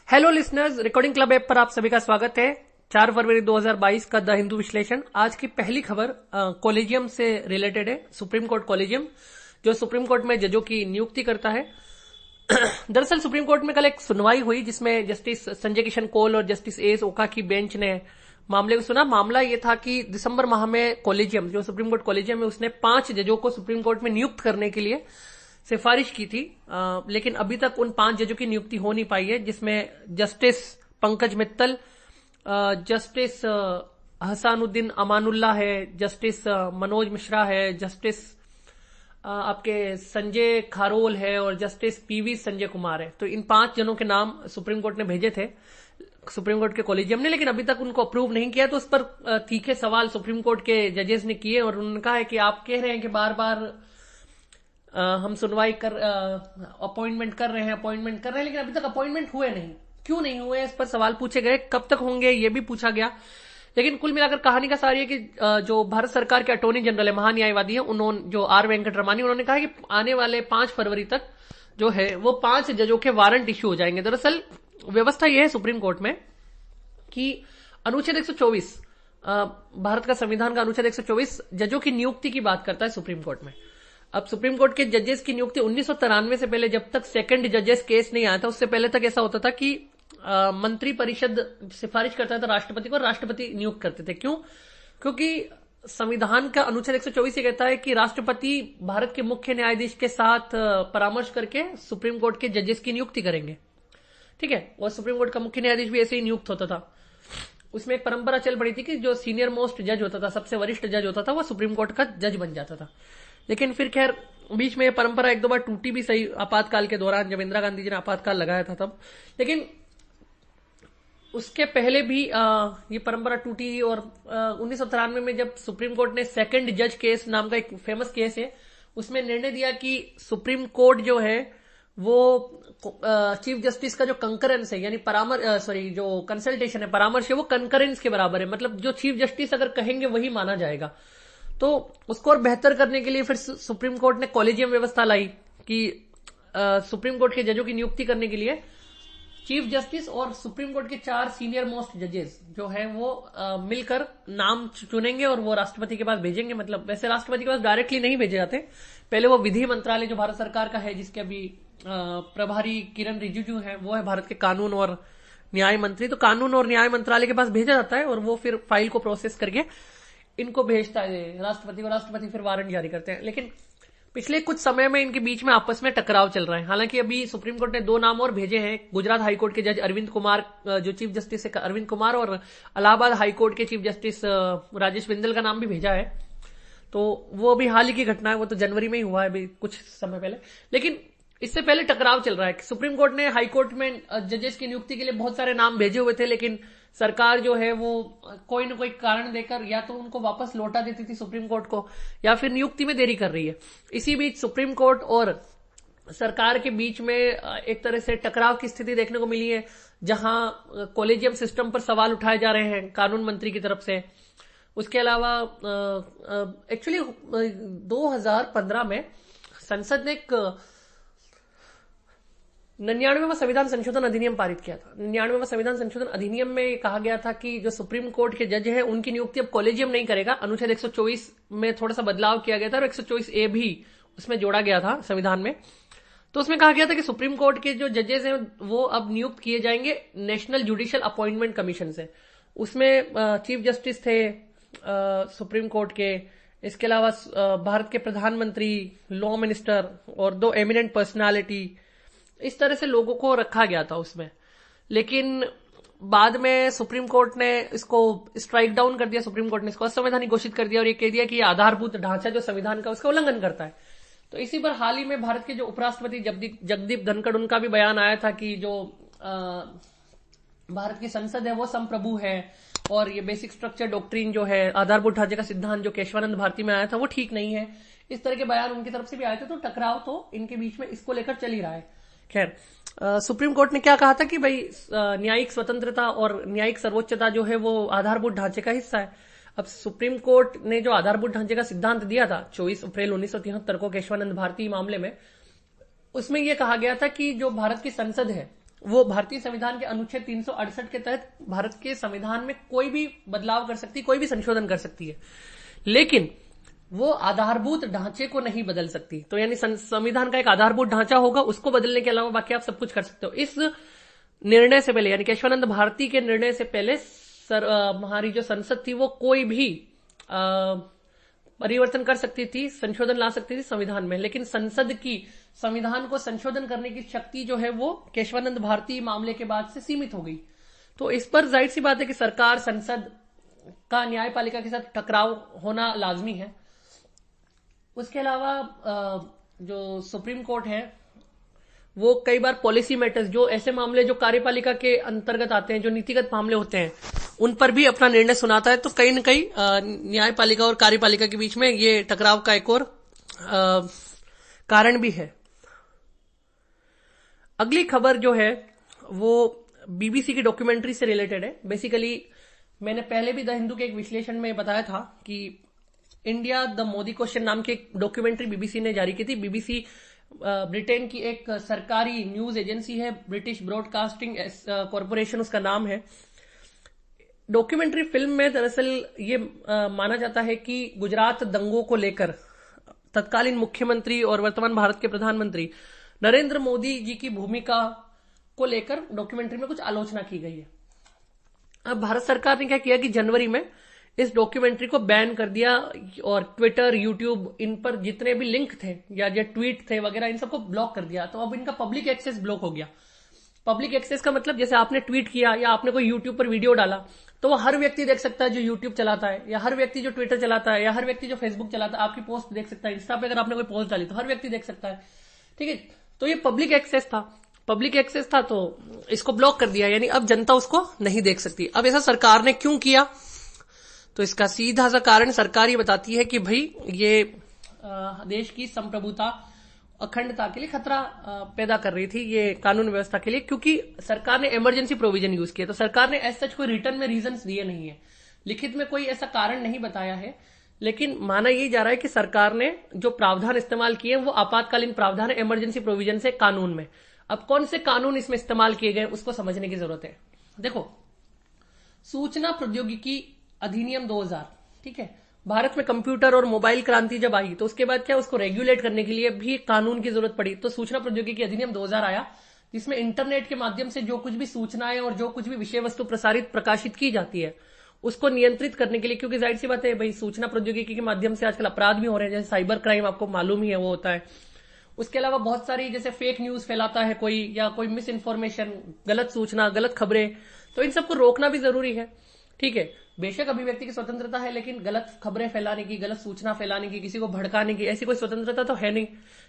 Hello listeners, recording club app पर आप सभी का स्वागत है। 4 फरवरी 2022 का द हिंदू विश्लेषण। आज की पहली खबर कॉलेजियम से रिलेटेड है। सुप्रीम कोर्ट कॉलेजियम जो सुप्रीम कोर्ट में जजों की नियुक्ति करता है। दरअसल सुप्रीम कोर्ट में कल एक सुनवाई हुई जिसमें जस्टिस संजय किशन कौल और जस्टिस एस ओका की बेंच ने मामले को सुना। मामला ये था कि दिसंबर माह में कॉलेजियम जो सुप्रीम कोर्ट कॉलेजियम है उसने 5 जजों को सुप्रीम कोर्ट में नियुक्त करने के लिए सिफारिश की थी, लेकिन अभी तक उन 5 जजों की नियुक्ति हो नहीं पाई है, जिसमें जस्टिस पंकज मित्तल, जस्टिस हसानुद्दीन अमानुल्लाह है, जस्टिस मनोज मिश्रा है, जस्टिस आपके संजय खारोल है और जस्टिस पीवी संजय कुमार है। तो इन 5 जनों के नाम सुप्रीम कोर्ट ने भेजे थे सुप्रीम कोर्ट के कॉलेजियम ने, लेकिन अभी तक उनको अप्रूव नहीं किया। तो उस पर तीखे सवाल सुप्रीम कोर्ट के जजेस ने किए और उन्होंने कहा है कि आप कह रहे हैं कि बार बार हम सुनवाई कर अपॉइंटमेंट कर रहे हैं, लेकिन अभी तक अपॉइंटमेंट हुए नहीं, क्यों नहीं हुए, इस पर सवाल पूछे गए। कब तक होंगे ये भी पूछा गया। लेकिन कुल मिलाकर कहानी का सार ये कि जो भारत सरकार के अटॉर्नी जनरल है, महान्यायवादी है, उन्होंने जो आर वेंकटरमणी, उन्होंने कहा कि आने वाले 5 फरवरी तक जो है वो 5 जजों के वारंट इश्यू हो जाएंगे। दरअसल व्यवस्था यह है सुप्रीम कोर्ट में कि अनुच्छेद 124 भारत का संविधान का अनुच्छेद 124 जजों की नियुक्ति की बात करता है सुप्रीम कोर्ट में। अब सुप्रीम कोर्ट के जजेस की नियुक्ति 1993 से पहले, जब तक सेकंड जजेस केस नहीं आया था, उससे पहले तक ऐसा होता था कि मंत्री परिषद सिफारिश करता था राष्ट्रपति को और राष्ट्रपति नियुक्त करते थे। क्यों? क्योंकि संविधान का अनुच्छेद 124 ये कहता है कि राष्ट्रपति भारत के मुख्य न्यायाधीश के साथ परामर्श करके सुप्रीम कोर्ट के जजेस की नियुक्ति करेंगे। ठीक है, और सुप्रीम कोर्ट का मुख्य न्यायाधीश भी ऐसे ही नियुक्त होता था। उसमें एक परंपरा चल पड़ी थी कि जो सीनियर मोस्ट जज होता था, सबसे वरिष्ठ जज होता था, वो सुप्रीम कोर्ट का जज बन जाता था। लेकिन फिर खैर बीच में ये परंपरा 1-2 बार टूटी भी सही, आपातकाल के दौरान, जब इंदिरा गांधी जी ने आपातकाल लगाया था तब। लेकिन उसके पहले भी ये परंपरा टूटी और 1993 में जब सुप्रीम कोर्ट ने सेकंड जज केस नाम का एक फेमस केस है, उसमें निर्णय दिया कि सुप्रीम कोर्ट जो है वो चीफ जस्टिस का जो कंकरेंस है, यानी जो कंसल्टेशन है, परामर्श है, वो कंकरेंस के बराबर है। मतलब जो चीफ जस्टिस अगर कहेंगे वही माना जाएगा। तो उसको और बेहतर करने के लिए फिर सुप्रीम कोर्ट ने कॉलेजियम व्यवस्था लाई कि सुप्रीम कोर्ट के जजों की नियुक्ति करने के लिए चीफ जस्टिस और सुप्रीम कोर्ट के 4 सीनियर मोस्ट जजेस जो है वो मिलकर नाम चुनेंगे और वो राष्ट्रपति के पास भेजेंगे। मतलब वैसे राष्ट्रपति के पास डायरेक्टली नहीं भेजे जाते, पहले वो विधि मंत्रालय जो भारत सरकार का है, जिसके अभी प्रभारी किरण रिजिजू है, वो है भारत के कानून और न्याय मंत्री। तो कानून और न्याय मंत्रालय के पास भेजा जाता है और वो फिर फाइल को प्रोसेस करके इनको भेजता है राष्ट्रपति को। राष्ट्रपति फिर वारंट जारी करते हैं। लेकिन पिछले कुछ समय में इनके बीच में आपस में टकराव चल रहा है। हालांकि अभी सुप्रीम कोर्ट ने 2 नाम और भेजे हैं। गुजरात हाईकोर्ट के जज अरविंद कुमार, जो चीफ जस्टिस है अरविंद कुमार, और इलाहाबाद हाईकोर्ट के चीफ जस्टिस राजेश बिंदल का नाम भी भेजा है। तो वो अभी हाल ही की घटना है, वो तो जनवरी में ही हुआ है, अभी कुछ समय पहले। लेकिन इससे पहले टकराव चल रहा है। सुप्रीम कोर्ट ने हाईकोर्ट में जजेस की नियुक्ति के लिए बहुत सारे नाम भेजे हुए थे, लेकिन सरकार जो है वो कोई न कोई कारण देकर या तो उनको वापस लौटा देती थी सुप्रीम कोर्ट को, या फिर नियुक्ति में देरी कर रही है। इसी बीच सुप्रीम कोर्ट और सरकार के बीच में एक तरह से टकराव की स्थिति देखने को मिली है, जहां कॉलेजियम सिस्टम पर सवाल उठाए जा रहे हैं कानून मंत्री की तरफ से। उसके अलावा एक्चुअली 2015 में संसद ने एक 99वां संविधान संशोधन अधिनियम पारित किया था। 99वां संविधान संशोधन अधिनियम में कहा गया था कि जो सुप्रीम कोर्ट के जज हैं उनकी नियुक्ति अब कॉलेजियम नहीं करेगा। अनुच्छेद 124 में थोड़ा सा बदलाव किया गया था और 124A भी उसमें जोड़ा गया था संविधान में। तो उसमें कहा गया था कि सुप्रीम कोर्ट के जो जजेस हैं वो अब नियुक्त किए जाएंगे नेशनल जुडिशियल अपॉइंटमेंट कमीशन से। उसमें चीफ जस्टिस थे सुप्रीम कोर्ट के, इसके अलावा भारत के प्रधानमंत्री, लॉ मिनिस्टर और 2 एमिनेंट पर्सनालिटी, इस तरह से लोगों को रखा गया था उसमें। लेकिन बाद में सुप्रीम कोर्ट ने इसको स्ट्राइक डाउन कर दिया। सुप्रीम कोर्ट ने इसको असंवैधानिक घोषित कर दिया और ये कह दिया कि ये आधारभूत ढांचा जो संविधान का उसका उल्लंघन करता है। तो इसी पर हाल ही में भारत के जो उपराष्ट्रपति जगदीप धनखड़, उनका भी बयान आया था कि जो भारत की संसद है वो संप्रभु है और ये बेसिक स्ट्रक्चर डॉक्ट्रिन जो है, आधारभूत ढांचे का सिद्धांत जो केशवानंद भारती में आया था, वो ठीक नहीं है। इस तरह के बयान उनकी तरफ से भी आए थे। तो टकराव तो इनके बीच में इसको लेकर चल ही रहा है। खैर, सुप्रीम कोर्ट ने क्या कहा था कि भाई न्यायिक स्वतंत्रता और न्यायिक सर्वोच्चता जो है वो आधारभूत ढांचे का हिस्सा है। अब सुप्रीम कोर्ट ने जो आधारभूत ढांचे का सिद्धांत दिया था 24 अप्रैल 1973 को केशवानंद भारती मामले में, उसमें यह कहा गया था कि जो भारत की संसद है वो भारतीय संविधान के अनुच्छेद 368 के तहत भारत के संविधान में कोई भी बदलाव कर सकती है, कोई भी संशोधन कर सकती है, लेकिन वो आधारभूत ढांचे को नहीं बदल सकती। तो यानी संविधान का एक आधारभूत ढांचा होगा, उसको बदलने के अलावा बाकी आप सब कुछ कर सकते हो। इस निर्णय से पहले, यानी केशवानंद भारती के निर्णय से पहले हमारी जो संसद थी वो कोई भी परिवर्तन कर सकती थी, संशोधन ला सकती थी संविधान में, लेकिन संसद की संविधान को संशोधन करने की शक्ति जो है वो केशवानंद भारती मामले के बाद से सीमित हो गई। तो इस पर जाहिर सी बात है कि सरकार, संसद का न्यायपालिका के साथ टकराव होना लाजमी है। उसके अलावा जो सुप्रीम कोर्ट है वो कई बार पॉलिसी मैटर्स, जो ऐसे मामले जो कार्यपालिका के अंतर्गत आते हैं, जो नीतिगत मामले होते हैं, उन पर भी अपना निर्णय सुनाता है। तो कहीं न कहीं न्यायपालिका और कार्यपालिका के बीच में ये टकराव का एक और कारण भी है। अगली खबर जो है वो बीबीसी की डॉक्यूमेंट्री से रिलेटेड है। बेसिकली मैंने पहले भी द हिंदू के एक विश्लेषण में बताया था कि इंडिया द मोदी क्वेश्चन नाम की एक डॉक्यूमेंट्री बीबीसी ने जारी की थी। बीबीसी ब्रिटेन की एक सरकारी न्यूज एजेंसी है, ब्रिटिश ब्रॉडकास्टिंग कॉरपोरेशन उसका नाम है। डॉक्यूमेंट्री फिल्म में दरअसल ये माना जाता है कि गुजरात दंगों को लेकर तत्कालीन मुख्यमंत्री और वर्तमान भारत के प्रधानमंत्री नरेंद्र मोदी जी की भूमिका को लेकर डॉक्यूमेंट्री में कुछ आलोचना की गई है। अब भारत सरकार ने क्या किया कि जनवरी में इस डॉक्यूमेंट्री को बैन कर दिया और ट्विटर, यूट्यूब, इन पर जितने भी लिंक थे या जो ट्वीट थे वगैरह, इन सबको ब्लॉक कर दिया। तो अब इनका पब्लिक एक्सेस ब्लॉक हो गया। पब्लिक एक्सेस का मतलब जैसे आपने ट्वीट किया या आपने कोई यूट्यूब पर वीडियो डाला तो वो हर व्यक्ति देख सकता है जो यूट्यूब चलाता है, या हर व्यक्ति जो ट्विटर चलाता है, या हर व्यक्ति जो फेसबुक चलाता है आपकी पोस्ट देख सकता है। इंस्टा पे अगर आपने कोई पोस्ट डाली तो हर व्यक्ति देख सकता है। ठीक है, तो ये पब्लिक एक्सेस था, तो इसको ब्लॉक कर दिया, यानी अब जनता उसको नहीं देख सकती। अब ऐसा सरकार ने क्यों किया? तो इसका सीधा सा कारण सरकार ये बताती है कि भाई ये देश की संप्रभुता, अखंडता के लिए खतरा पैदा कर रही थी, ये कानून व्यवस्था के लिए, क्योंकि सरकार ने इमरजेंसी प्रोविजन यूज किया। तो सरकार ने ऐसा कोई रिटर्न में रीजंस दिए नहीं है, लिखित में कोई ऐसा कारण नहीं बताया है, लेकिन माना यही जा रहा है कि सरकार ने जो प्रावधान इस्तेमाल किए वो आपातकालीन प्रावधान है, इमरजेंसी प्रोविजन से कानून में। अब कौन से कानून इसमें इस्तेमाल किए गए उसको समझने की जरूरत है। देखो, सूचना प्रौद्योगिकी अधिनियम 2000, ठीक है, भारत में कंप्यूटर और मोबाइल क्रांति जब आई तो उसके बाद क्या, उसको रेगुलेट करने के लिए भी कानून की जरूरत पड़ी। तो सूचना प्रौद्योगिकी अधिनियम 2000 आया, जिसमें इंटरनेट के माध्यम से जो कुछ भी सूचनाएं और जो कुछ भी विषय वस्तु प्रकाशित की जाती है उसको नियंत्रित करने के लिए, क्योंकि जाहिर सी बात है भाई सूचना प्रौद्योगिकी के माध्यम से आजकल अपराध भी हो रहे हैं, जैसे साइबर क्राइम आपको मालूम ही है वो होता है। उसके अलावा बहुत सारी जैसे फेक न्यूज फैलाता है कोई, या कोई मिस इन्फॉर्मेशन, गलत सूचना, गलत खबरें, तो इन सबको रोकना भी जरूरी है। ठीक है, बेशक अभिव्यक्ति की स्वतंत्रता है, लेकिन गलत खबरें फैलाने की, गलत सूचना फैलाने की, किसी को भड़काने की ऐसी कोई स्वतंत्रता तो है नहीं,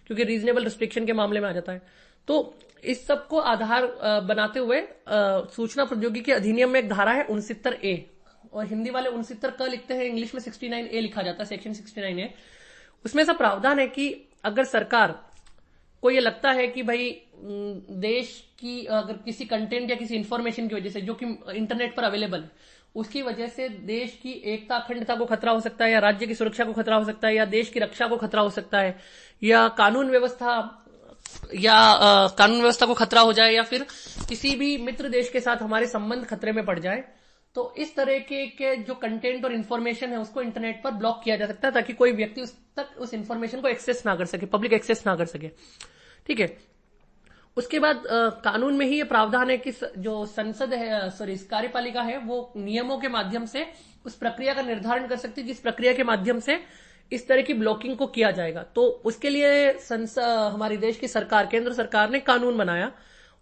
क्योंकि रीजनेबल रिस्ट्रिक्शन के मामले में आ जाता है। तो इस सब को आधार बनाते हुए सूचना प्रौद्योगिकी अधिनियम में एक धारा है 69A, और हिंदी वाले 69 क लिखते हैं, इंग्लिश में 69A लिखा जाता है, सेक्शन 69A। उसमें ऐसा प्रावधान है कि अगर सरकार को ये लगता है कि भाई देश की अगर किसी कंटेंट या किसी इंफॉर्मेशन की वजह से, जो कि इंटरनेट पर अवेलेबल है, उसकी वजह से देश की एकता, अखंडता को खतरा हो सकता है, या राज्य की सुरक्षा को खतरा हो सकता है, या देश की रक्षा को खतरा हो सकता है, या कानून व्यवस्था को खतरा हो जाए, या फिर किसी भी मित्र देश के साथ हमारे संबंध खतरे में पड़ जाए, तो इस तरह के जो कंटेंट और इन्फॉर्मेशन है उसको इंटरनेट पर ब्लॉक किया जा सकता है, ताकि कोई व्यक्ति उस इन्फॉर्मेशन को एक्सेस ना कर सके, पब्लिक एक्सेस ना कर सके। ठीक है, उसके बाद कानून में ही ये प्रावधान है कि जो संसद है, इस कार्यपालिका है, वो नियमों के माध्यम से उस प्रक्रिया का निर्धारण कर सकती है जिस प्रक्रिया के माध्यम से इस तरह की ब्लॉकिंग को किया जाएगा। तो उसके लिए हमारी देश की सरकार, केंद्र सरकार ने कानून बनाया,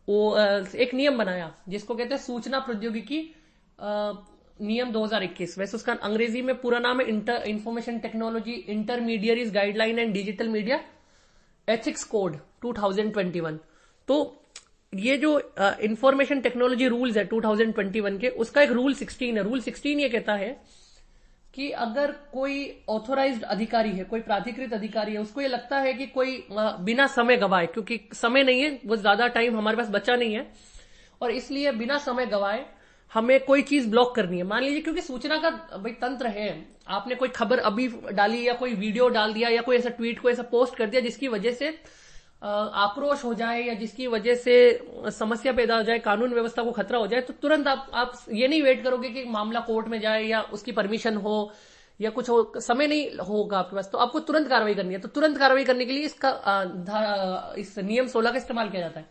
वो एक नियम बनाया जिसको कहते हैं सूचना प्रौद्योगिकी नियम 2021। वैसे उसका अंग्रेजी में पूरा नाम है information technology intermediaries guideline and digital media ethics code 2021। तो ये जो इंफॉर्मेशन टेक्नोलॉजी रूल्स है 2021 के, उसका एक रूल 16 है। रूल 16 ये कहता है कि अगर कोई ऑथोराइज्ड अधिकारी है, कोई प्राधिकृत अधिकारी है, उसको ये लगता है कि कोई बिना समय गवाए, क्योंकि समय नहीं है, वो ज्यादा टाइम हमारे पास बचा नहीं है, और इसलिए बिना समय गवाए हमें कोई चीज ब्लॉक करनी है। मान लीजिए, क्योंकि सूचना का भाई तंत्र है, आपने कोई खबर अभी डाली या कोई वीडियो डाल दिया या कोई ऐसा ट्वीट, कोई ऐसा पोस्ट कर दिया जिसकी वजह से आक्रोश हो जाए या जिसकी वजह से समस्या पैदा हो जाए, कानून व्यवस्था को खतरा हो जाए, तो तुरंत आप ये नहीं वेट करोगे कि मामला कोर्ट में जाए या उसकी परमिशन हो या कुछ हो, समय नहीं होगा आपके पास, तो आपको तुरंत कार्रवाई करनी है। तो तुरंत कार्रवाई करने के लिए इस नियम 16 का इस्तेमाल किया जाता है।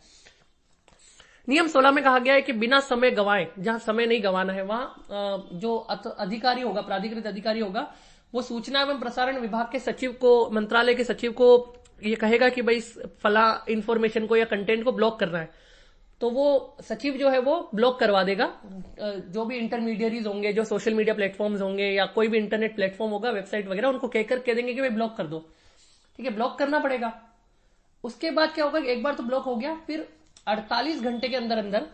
नियम 16 में कहा गया है कि बिना समय गंवाए, जहां समय नहीं गंवाना है, वहां जो अधिकारी होगा, प्राधिकृत अधिकारी होगा, वो सूचना एवं प्रसारण विभाग के सचिव को, मंत्रालय के सचिव को ये कहेगा कि भाई फला इंफॉर्मेशन को या कंटेंट को ब्लॉक करना है, तो वो सचिव जो है वो ब्लॉक करवा देगा। जो भी इंटरमीडियरीज होंगे, जो सोशल मीडिया प्लेटफॉर्म्स होंगे या कोई भी इंटरनेट प्लेटफॉर्म होगा, वेबसाइट वगैरह, उनको कहकर कह देंगे कि भाई ब्लॉक कर दो। ठीक है, ब्लॉक करना पड़ेगा। उसके बाद क्या होगा कि एक बार तो ब्लॉक हो गया, फिर 48 घंटे के अंदर अंदर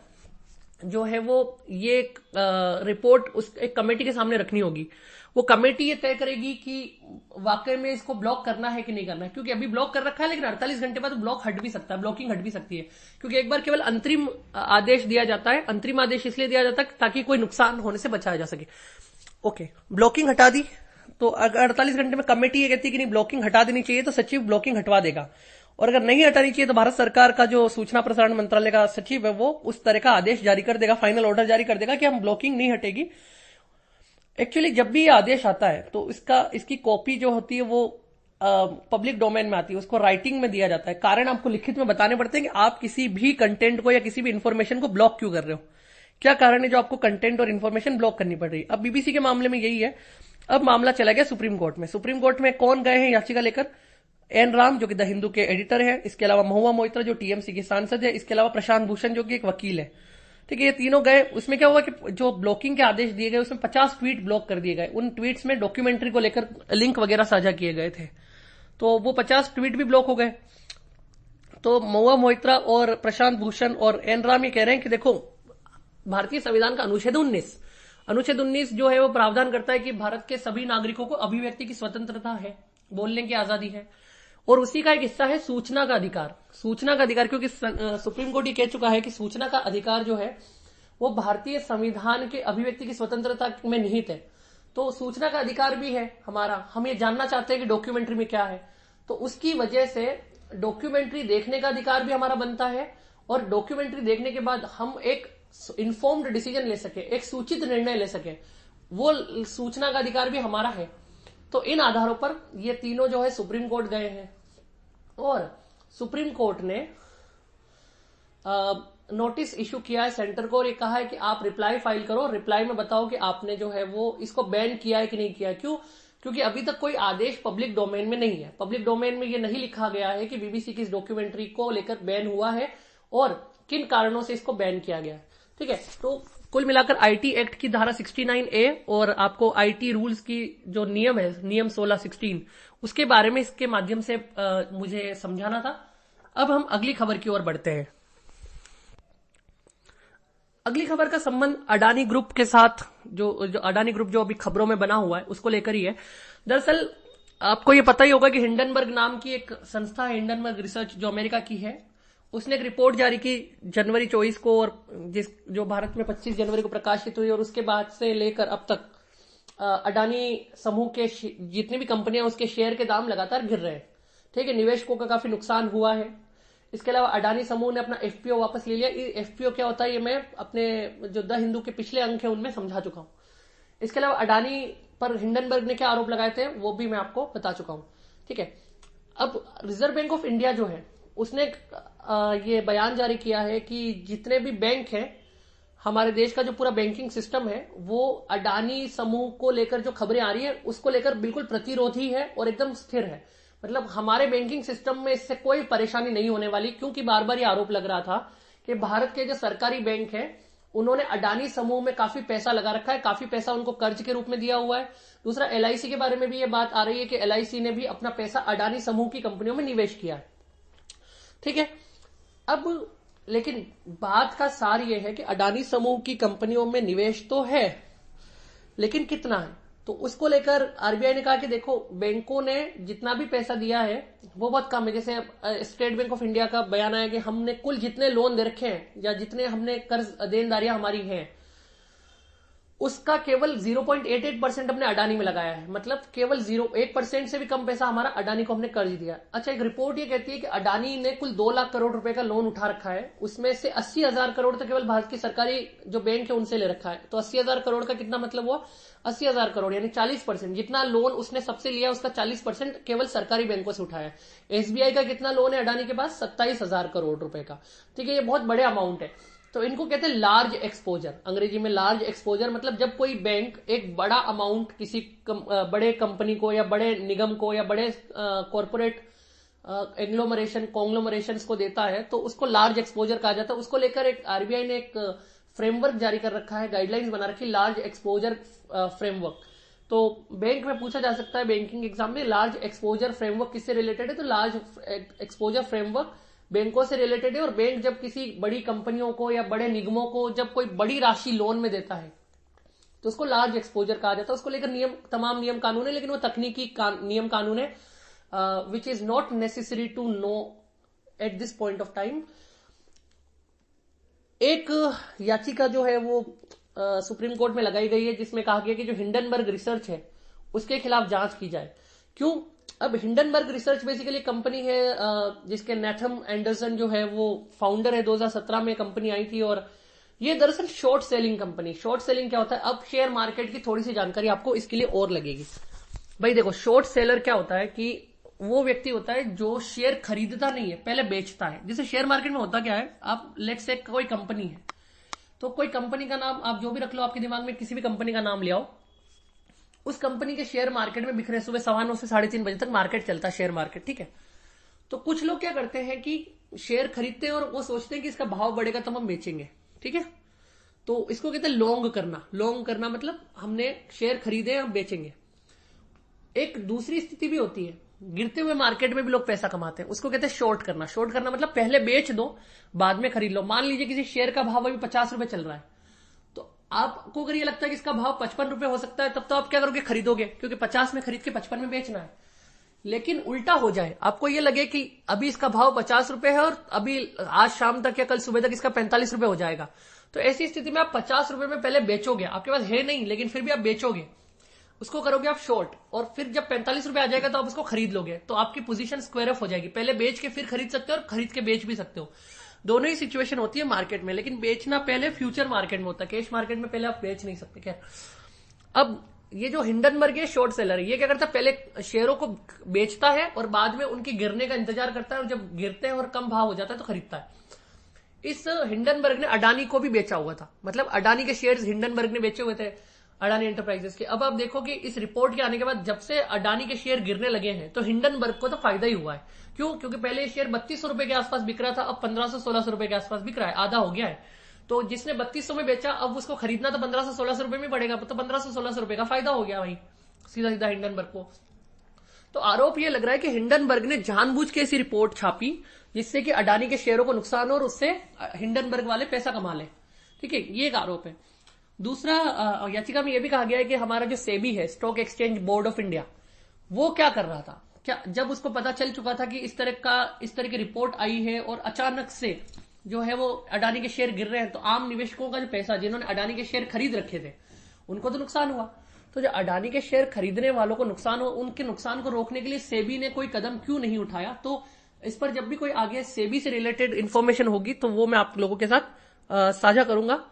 जो है वो ये रिपोर्ट उस एक कमेटी के सामने रखनी होगी। वो कमेटी ये तय करेगी कि वाकई में इसको ब्लॉक करना है कि नहीं करना है, क्योंकि अभी ब्लॉक कर रखा है, लेकिन 48 घंटे बाद ब्लॉक हट भी सकता है, ब्लॉकिंग हट भी सकती है, क्योंकि एक बार केवल अंतरिम आदेश दिया जाता है। अंतरिम आदेश इसलिए दिया जाता है ताकि कोई नुकसान होने से बचाया जा सके। ओके, ब्लॉकिंग हटा दी, तो अगर 48 घंटे में कमेटी ये कहती है कि नहीं ब्लॉकिंग हटा देनी चाहिए, तो सचिव ब्लॉकिंग हटवा देगा। और अगर नहीं हटानी चाहिए तो भारत सरकार का जो सूचना प्रसारण मंत्रालय का सचिव है वो उस तरह का आदेश जारी कर देगा, फाइनल ऑर्डर जारी कर देगा कि हम ब्लॉकिंग नहीं हटेगी। एक्चुअली जब भी ये आदेश आता है तो इसकी कॉपी जो होती है वो पब्लिक डोमेन में आती है, उसको राइटिंग में दिया जाता है। कारण आपको लिखित में बताने पड़ते हैं कि आप किसी भी कंटेंट को या किसी भी इंफॉर्मेशन को ब्लॉक क्यों कर रहे हो, क्या कारण है जो आपको कंटेंट और इन्फॉर्मेशन ब्लॉक करनी पड़ रही है। अब बीबीसी के मामले में यही है। अब मामला चला गया सुप्रीम कोर्ट में। सुप्रीम कोर्ट में कौन गए हैं याचिका लेकर? एन राम जो कि द हिंदू के एडिटर है, इसके अलावा महुआ मोइत्रा जो टीएमसी के सांसद है, इसके अलावा प्रशांत भूषण जो कि एक वकील है। ठीक है, ये तीनों गए। उसमें क्या हुआ कि जो ब्लॉकिंग के आदेश दिए गए उसमें 50 ट्वीट ब्लॉक कर दिए गए। उन ट्वीट्स में डॉक्यूमेंट्री को लेकर लिंक वगैरह साझा किए गए थे, तो वो 50 ट्वीट भी ब्लॉक हो गए। तो महुआ मोइत्रा और प्रशांत भूषण और एन राम ये कह रहे हैं कि देखो, भारतीय संविधान का अनुच्छेद 19 जो है वो प्रावधान करता है कि भारत के सभी नागरिकों को अभिव्यक्ति की स्वतंत्रता है, बोलने की आजादी है, और उसी का एक हिस्सा है सूचना का अधिकार। सूचना का अधिकार, क्योंकि सुप्रीम कोर्ट ये कह चुका है कि सूचना का अधिकार जो है वो भारतीय संविधान के अभिव्यक्ति की स्वतंत्रता में निहित है। तो सूचना का अधिकार भी है हमारा, हम ये जानना चाहते हैं कि डॉक्यूमेंट्री में क्या है, तो उसकी वजह से डॉक्यूमेंट्री देखने का अधिकार भी हमारा बनता है, और डॉक्यूमेंट्री देखने के बाद हम एक इन्फॉर्म्ड डिसीजन ले सके, एक सूचित निर्णय ले सके, वो सूचना का अधिकार भी हमारा है। तो इन आधारों पर ये तीनों जो है सुप्रीम कोर्ट गए हैं, और सुप्रीम कोर्ट ने नोटिस इशू किया है सेंटर को, और ये कहा है कि आप रिप्लाई फाइल करो, रिप्लाई में बताओ कि आपने जो है वो इसको बैन किया है कि नहीं किया। क्यों? क्योंकि अभी तक कोई आदेश पब्लिक डोमेन में नहीं है। पब्लिक डोमेन में ये नहीं लिखा गया है कि बीबीसी की इस डॉक्यूमेंट्री को लेकर बैन हुआ है और किन कारणों से इसको बैन किया गया है। ठीक है, तो कुल मिलाकर आईटी एक्ट की धारा 69A और आपको आईटी रूल्स की जो नियम है, नियम 16-16, उसके बारे में इसके माध्यम से मुझे समझाना था। अब हम अगली खबर की ओर बढ़ते हैं। अगली खबर का संबंध अडानी ग्रुप के साथ, जो अडानी ग्रुप जो अभी खबरों में बना हुआ है उसको लेकर ही है। दरअसल आपको ये पता ही होगा कि हिंडनबर्ग नाम की एक संस्था है, हिंडनबर्ग रिसर्च, जो अमेरिका की है, उसने एक रिपोर्ट जारी की जनवरी 24 को, और जो भारत में 25 जनवरी को प्रकाशित हुई, और उसके बाद से लेकर अब तक अडानी समूह के जितनी भी कंपनियां उसके शेयर के दाम लगातार गिर रहे हैं। ठीक है, निवेशकों का काफी नुकसान हुआ है। इसके अलावा अडानी समूह ने अपना एफपीओ वापस ले लिया। एफपीओ क्या होता है ये मैं अपने जो द हिंदू के पिछले अंक है उनमें समझा चुका हूं। इसके अलावा अडानी पर हिंडनबर्ग ने क्या आरोप लगाए थे वो भी मैं आपको बता चुका हूं। ठीक है, अब रिजर्व बैंक ऑफ इंडिया जो है उसने ये बयान जारी किया है कि जितने भी बैंक हैं, हमारे देश का जो पूरा बैंकिंग सिस्टम है, वो अडानी समूह को लेकर जो खबरें आ रही है उसको लेकर बिल्कुल प्रतिरोधी है और एकदम स्थिर है। मतलब हमारे बैंकिंग सिस्टम में इससे कोई परेशानी नहीं होने वाली, क्योंकि बार बार ये आरोप लग रहा था कि भारत के जो सरकारी बैंक है उन्होंने अडानी समूह में काफी पैसा लगा रखा है, काफी पैसा उनको कर्ज के रूप में दिया हुआ है। दूसरा, एलआईसी के बारे में भी ये बात आ रही है कि एलआईसी ने भी अपना पैसा अडानी समूह की कंपनियों में निवेश किया है। ठीक है, अब लेकिन बात का सार यह है कि अडानी समूह की कंपनियों में निवेश तो है, लेकिन कितना है, तो उसको लेकर आरबीआई ने कहा कि देखो, बैंकों ने जितना भी पैसा दिया है वो बहुत कम है। जैसे स्टेट बैंक ऑफ इंडिया का बयान आया कि हमने कुल जितने लोन दे रखे हैं या जितने हमने कर्ज देनदारियां हमारी हैं उसका केवल 0.88% हमने अडानी में लगाया है, मतलब केवल 1% से भी कम पैसा हमारा अडानी को हमने कर्ज दिया। अच्छा, एक रिपोर्ट ये कहती है कि अडानी ने कुल 2 लाख करोड़ रुपए का लोन उठा रखा है, उसमें से 80,000 करोड़ तो केवल भारत की सरकारी जो बैंक है उनसे ले रखा है। तो 80,000 करोड़ का कितना मतलब हुआ? 80,000 करोड़ यानी 40%। जितना लोन उसने सबसे लिया उसका 40% केवल सरकारी बैंकों से उठाया है। एसबीआई का कितना लोन है अडानी के पास? 27,000 करोड़ रुपए का। ठीक है, ये बहुत बड़े अमाउंट है। तो इनको कहते हैं लार्ज एक्सपोजर, अंग्रेजी में लार्ज एक्सपोजर। मतलब जब कोई बैंक एक बड़ा अमाउंट किसी बड़े कंपनी को या बड़े निगम को या बड़े कॉर्पोरेट कॉन्ग्लोमरेशन को देता है तो उसको लार्ज एक्सपोजर कहा जाता है। उसको लेकर एक आरबीआई ने एक फ्रेमवर्क जारी कर रखा है, गाइडलाइंस बना रखी, लार्ज एक्सपोजर फ्रेमवर्क। तो बैंक में पूछा जा सकता है बैंकिंग एग्जाम में, लार्ज एक्सपोजर फ्रेमवर्क किससे रिलेटेड है? तो लार्ज एक्सपोजर फ्रेमवर्क बैंकों से रिलेटेड है। और बैंक जब किसी बड़ी कंपनियों को या बड़े निगमों को जब कोई बड़ी राशि लोन में देता है तो उसको लार्ज एक्सपोजर कहा जाता है। उसको लेकर तमाम नियम कानून है, लेकिन वो तकनीकी नियम कानून है which is not necessary to know at this point of time. एक याचिका जो है वो सुप्रीम कोर्ट में लगाई गई है जिसमें कहा गया कि जो हिंडनबर्ग रिसर्च है उसके खिलाफ जांच की जाए। क्यों? अब हिंडनबर्ग रिसर्च बेसिकली कंपनी है जिसके नेथम एंडरसन जो है वो फाउंडर है। 2017 में कंपनी आई थी और ये दरअसल short selling company. Short selling क्या होता है? अब शेयर मार्केट की थोड़ी सी जानकारी आपको इसके लिए और लगेगी। भाई देखो, शॉर्ट सेलर क्या होता है कि वो व्यक्ति होता है जो शेयर खरीदता नहीं है, पहले बेचता है। जैसे शेयर मार्केट में होता क्या है, आप लेट्स से कोई कंपनी है तो कोई कंपनी का नाम आप जो भी रख लो, आपके दिमाग में किसी भी कंपनी का नाम ले आओ, उस कंपनी के शेयर मार्केट में बिक रहे, सुबह 9:15 से 3:30 बजे तक मार्केट चलता है, शेयर मार्केट। ठीक है, तो कुछ लोग क्या करते हैं कि शेयर खरीदते हैं और वो सोचते हैं कि इसका भाव बढ़ेगा तो हम बेचेंगे। ठीक है, तो इसको कहते हैं लॉन्ग करना। लॉन्ग करना मतलब हमने शेयर खरीदे हम बेचेंगे। एक दूसरी स्थिति भी होती है, गिरते हुए मार्केट में भी लोग पैसा कमाते हैं, उसको कहते हैं शॉर्ट करना। शॉर्ट करना मतलब पहले बेच दो बाद में खरीद लो। मान लीजिए किसी शेयर का भाव अभी 50 रुपए चल रहा है, तो आपको अगर ये लगता है कि इसका भाव 55 रुपए हो सकता है, तब तो आप क्या करोगे? खरीदोगे, क्योंकि 50 में खरीद के 55 में बेचना है। लेकिन उल्टा हो जाए, आपको ये लगे कि अभी इसका भाव 50 रुपए है और अभी आज शाम तक या कल सुबह तक इसका 45 रुपए हो जाएगा, तो ऐसी स्थिति में आप 50 रुपए में पहले बेचोगे। आपके पास है नहीं लेकिन फिर भी आप बेचोगे, उसको करोगे आप शॉर्ट, और फिर जब 45 रुपए आ जाएगा तो आप उसको खरीद लोगे। तो आपकी पोजीशन स्क्वायर ऑफ हो जाएगी। पहले बेच के फिर खरीद सकते हो और खरीद के बेच भी सकते हो। दोनों ही सिचुएशन होती है मार्केट में, लेकिन बेचना पहले फ्यूचर मार्केट में होता है, कैश मार्केट में पहले आप बेच नहीं सकते। खैर, अब ये जो हिंडनबर्ग है शॉर्ट सेलर है, ये क्या करता है? पहले शेयरों को बेचता है और बाद में उनके गिरने का इंतजार करता है, और जब गिरते हैं और कम भाव हो जाता है तो खरीदता है। इस हिंडनबर्ग ने अडानी को भी बेचा हुआ था, मतलब अडानी के शेयर्स हिंडनबर्ग ने बेचे हुए थे, अडानी एंटरप्राइजेस के। अब आप देखो कि इस रिपोर्ट के आने के बाद जब से अडानी के शेयर गिरने लगे हैं तो हिंडनबर्ग को तो फायदा ही हुआ है। क्यों? क्योंकि पहले शेयर 3200 रुपए के आसपास बिक रहा था, अब 1500-1600 रुपए के आसपास बिक रहा है, आधा हो गया है। तो जिसने 3200 में बेचा, अब उसको खरीदना तो 1500-1600 रुपए में पड़ेगा, तो 1500-1600 रुपए का फायदा हो गया भाई, सीधा सीधा हिंडनबर्ग को। तो आरोप ये लग रहा है कि हिंडनबर्ग ने जानबूझ के ऐसी रिपोर्ट छापी जिससे कि अडानी के शेयरों को नुकसान हो और उससे हिंडनबर्ग वाले पैसा कमा ले। ठीक है, ये एक आरोप है। दूसरा, याचिका में यह भी कहा गया है कि हमारा जो सेबी है, stock exchange board of India, वो क्या कर रहा था? क्या जब उसको पता चल चुका था कि इस तरह की रिपोर्ट आई है और अचानक से जो है वो अडानी के शेयर गिर रहे हैं, तो आम निवेशकों का जो पैसा, जिन्होंने अडानी के शेयर खरीद रखे थे, उनको तो नुकसान हुआ। तो जो अडानी के शेयर खरीदने वालों को नुकसान हो, उनके नुकसान को रोकने के लिए सेबी ने कोई कदम क्यों नहीं उठाया? तो इस पर जब भी कोई आगे सेबी से रिलेटेड इंफॉर्मेशन होगी तो वो मैं आप लोगों के साथ साझा करूंगा।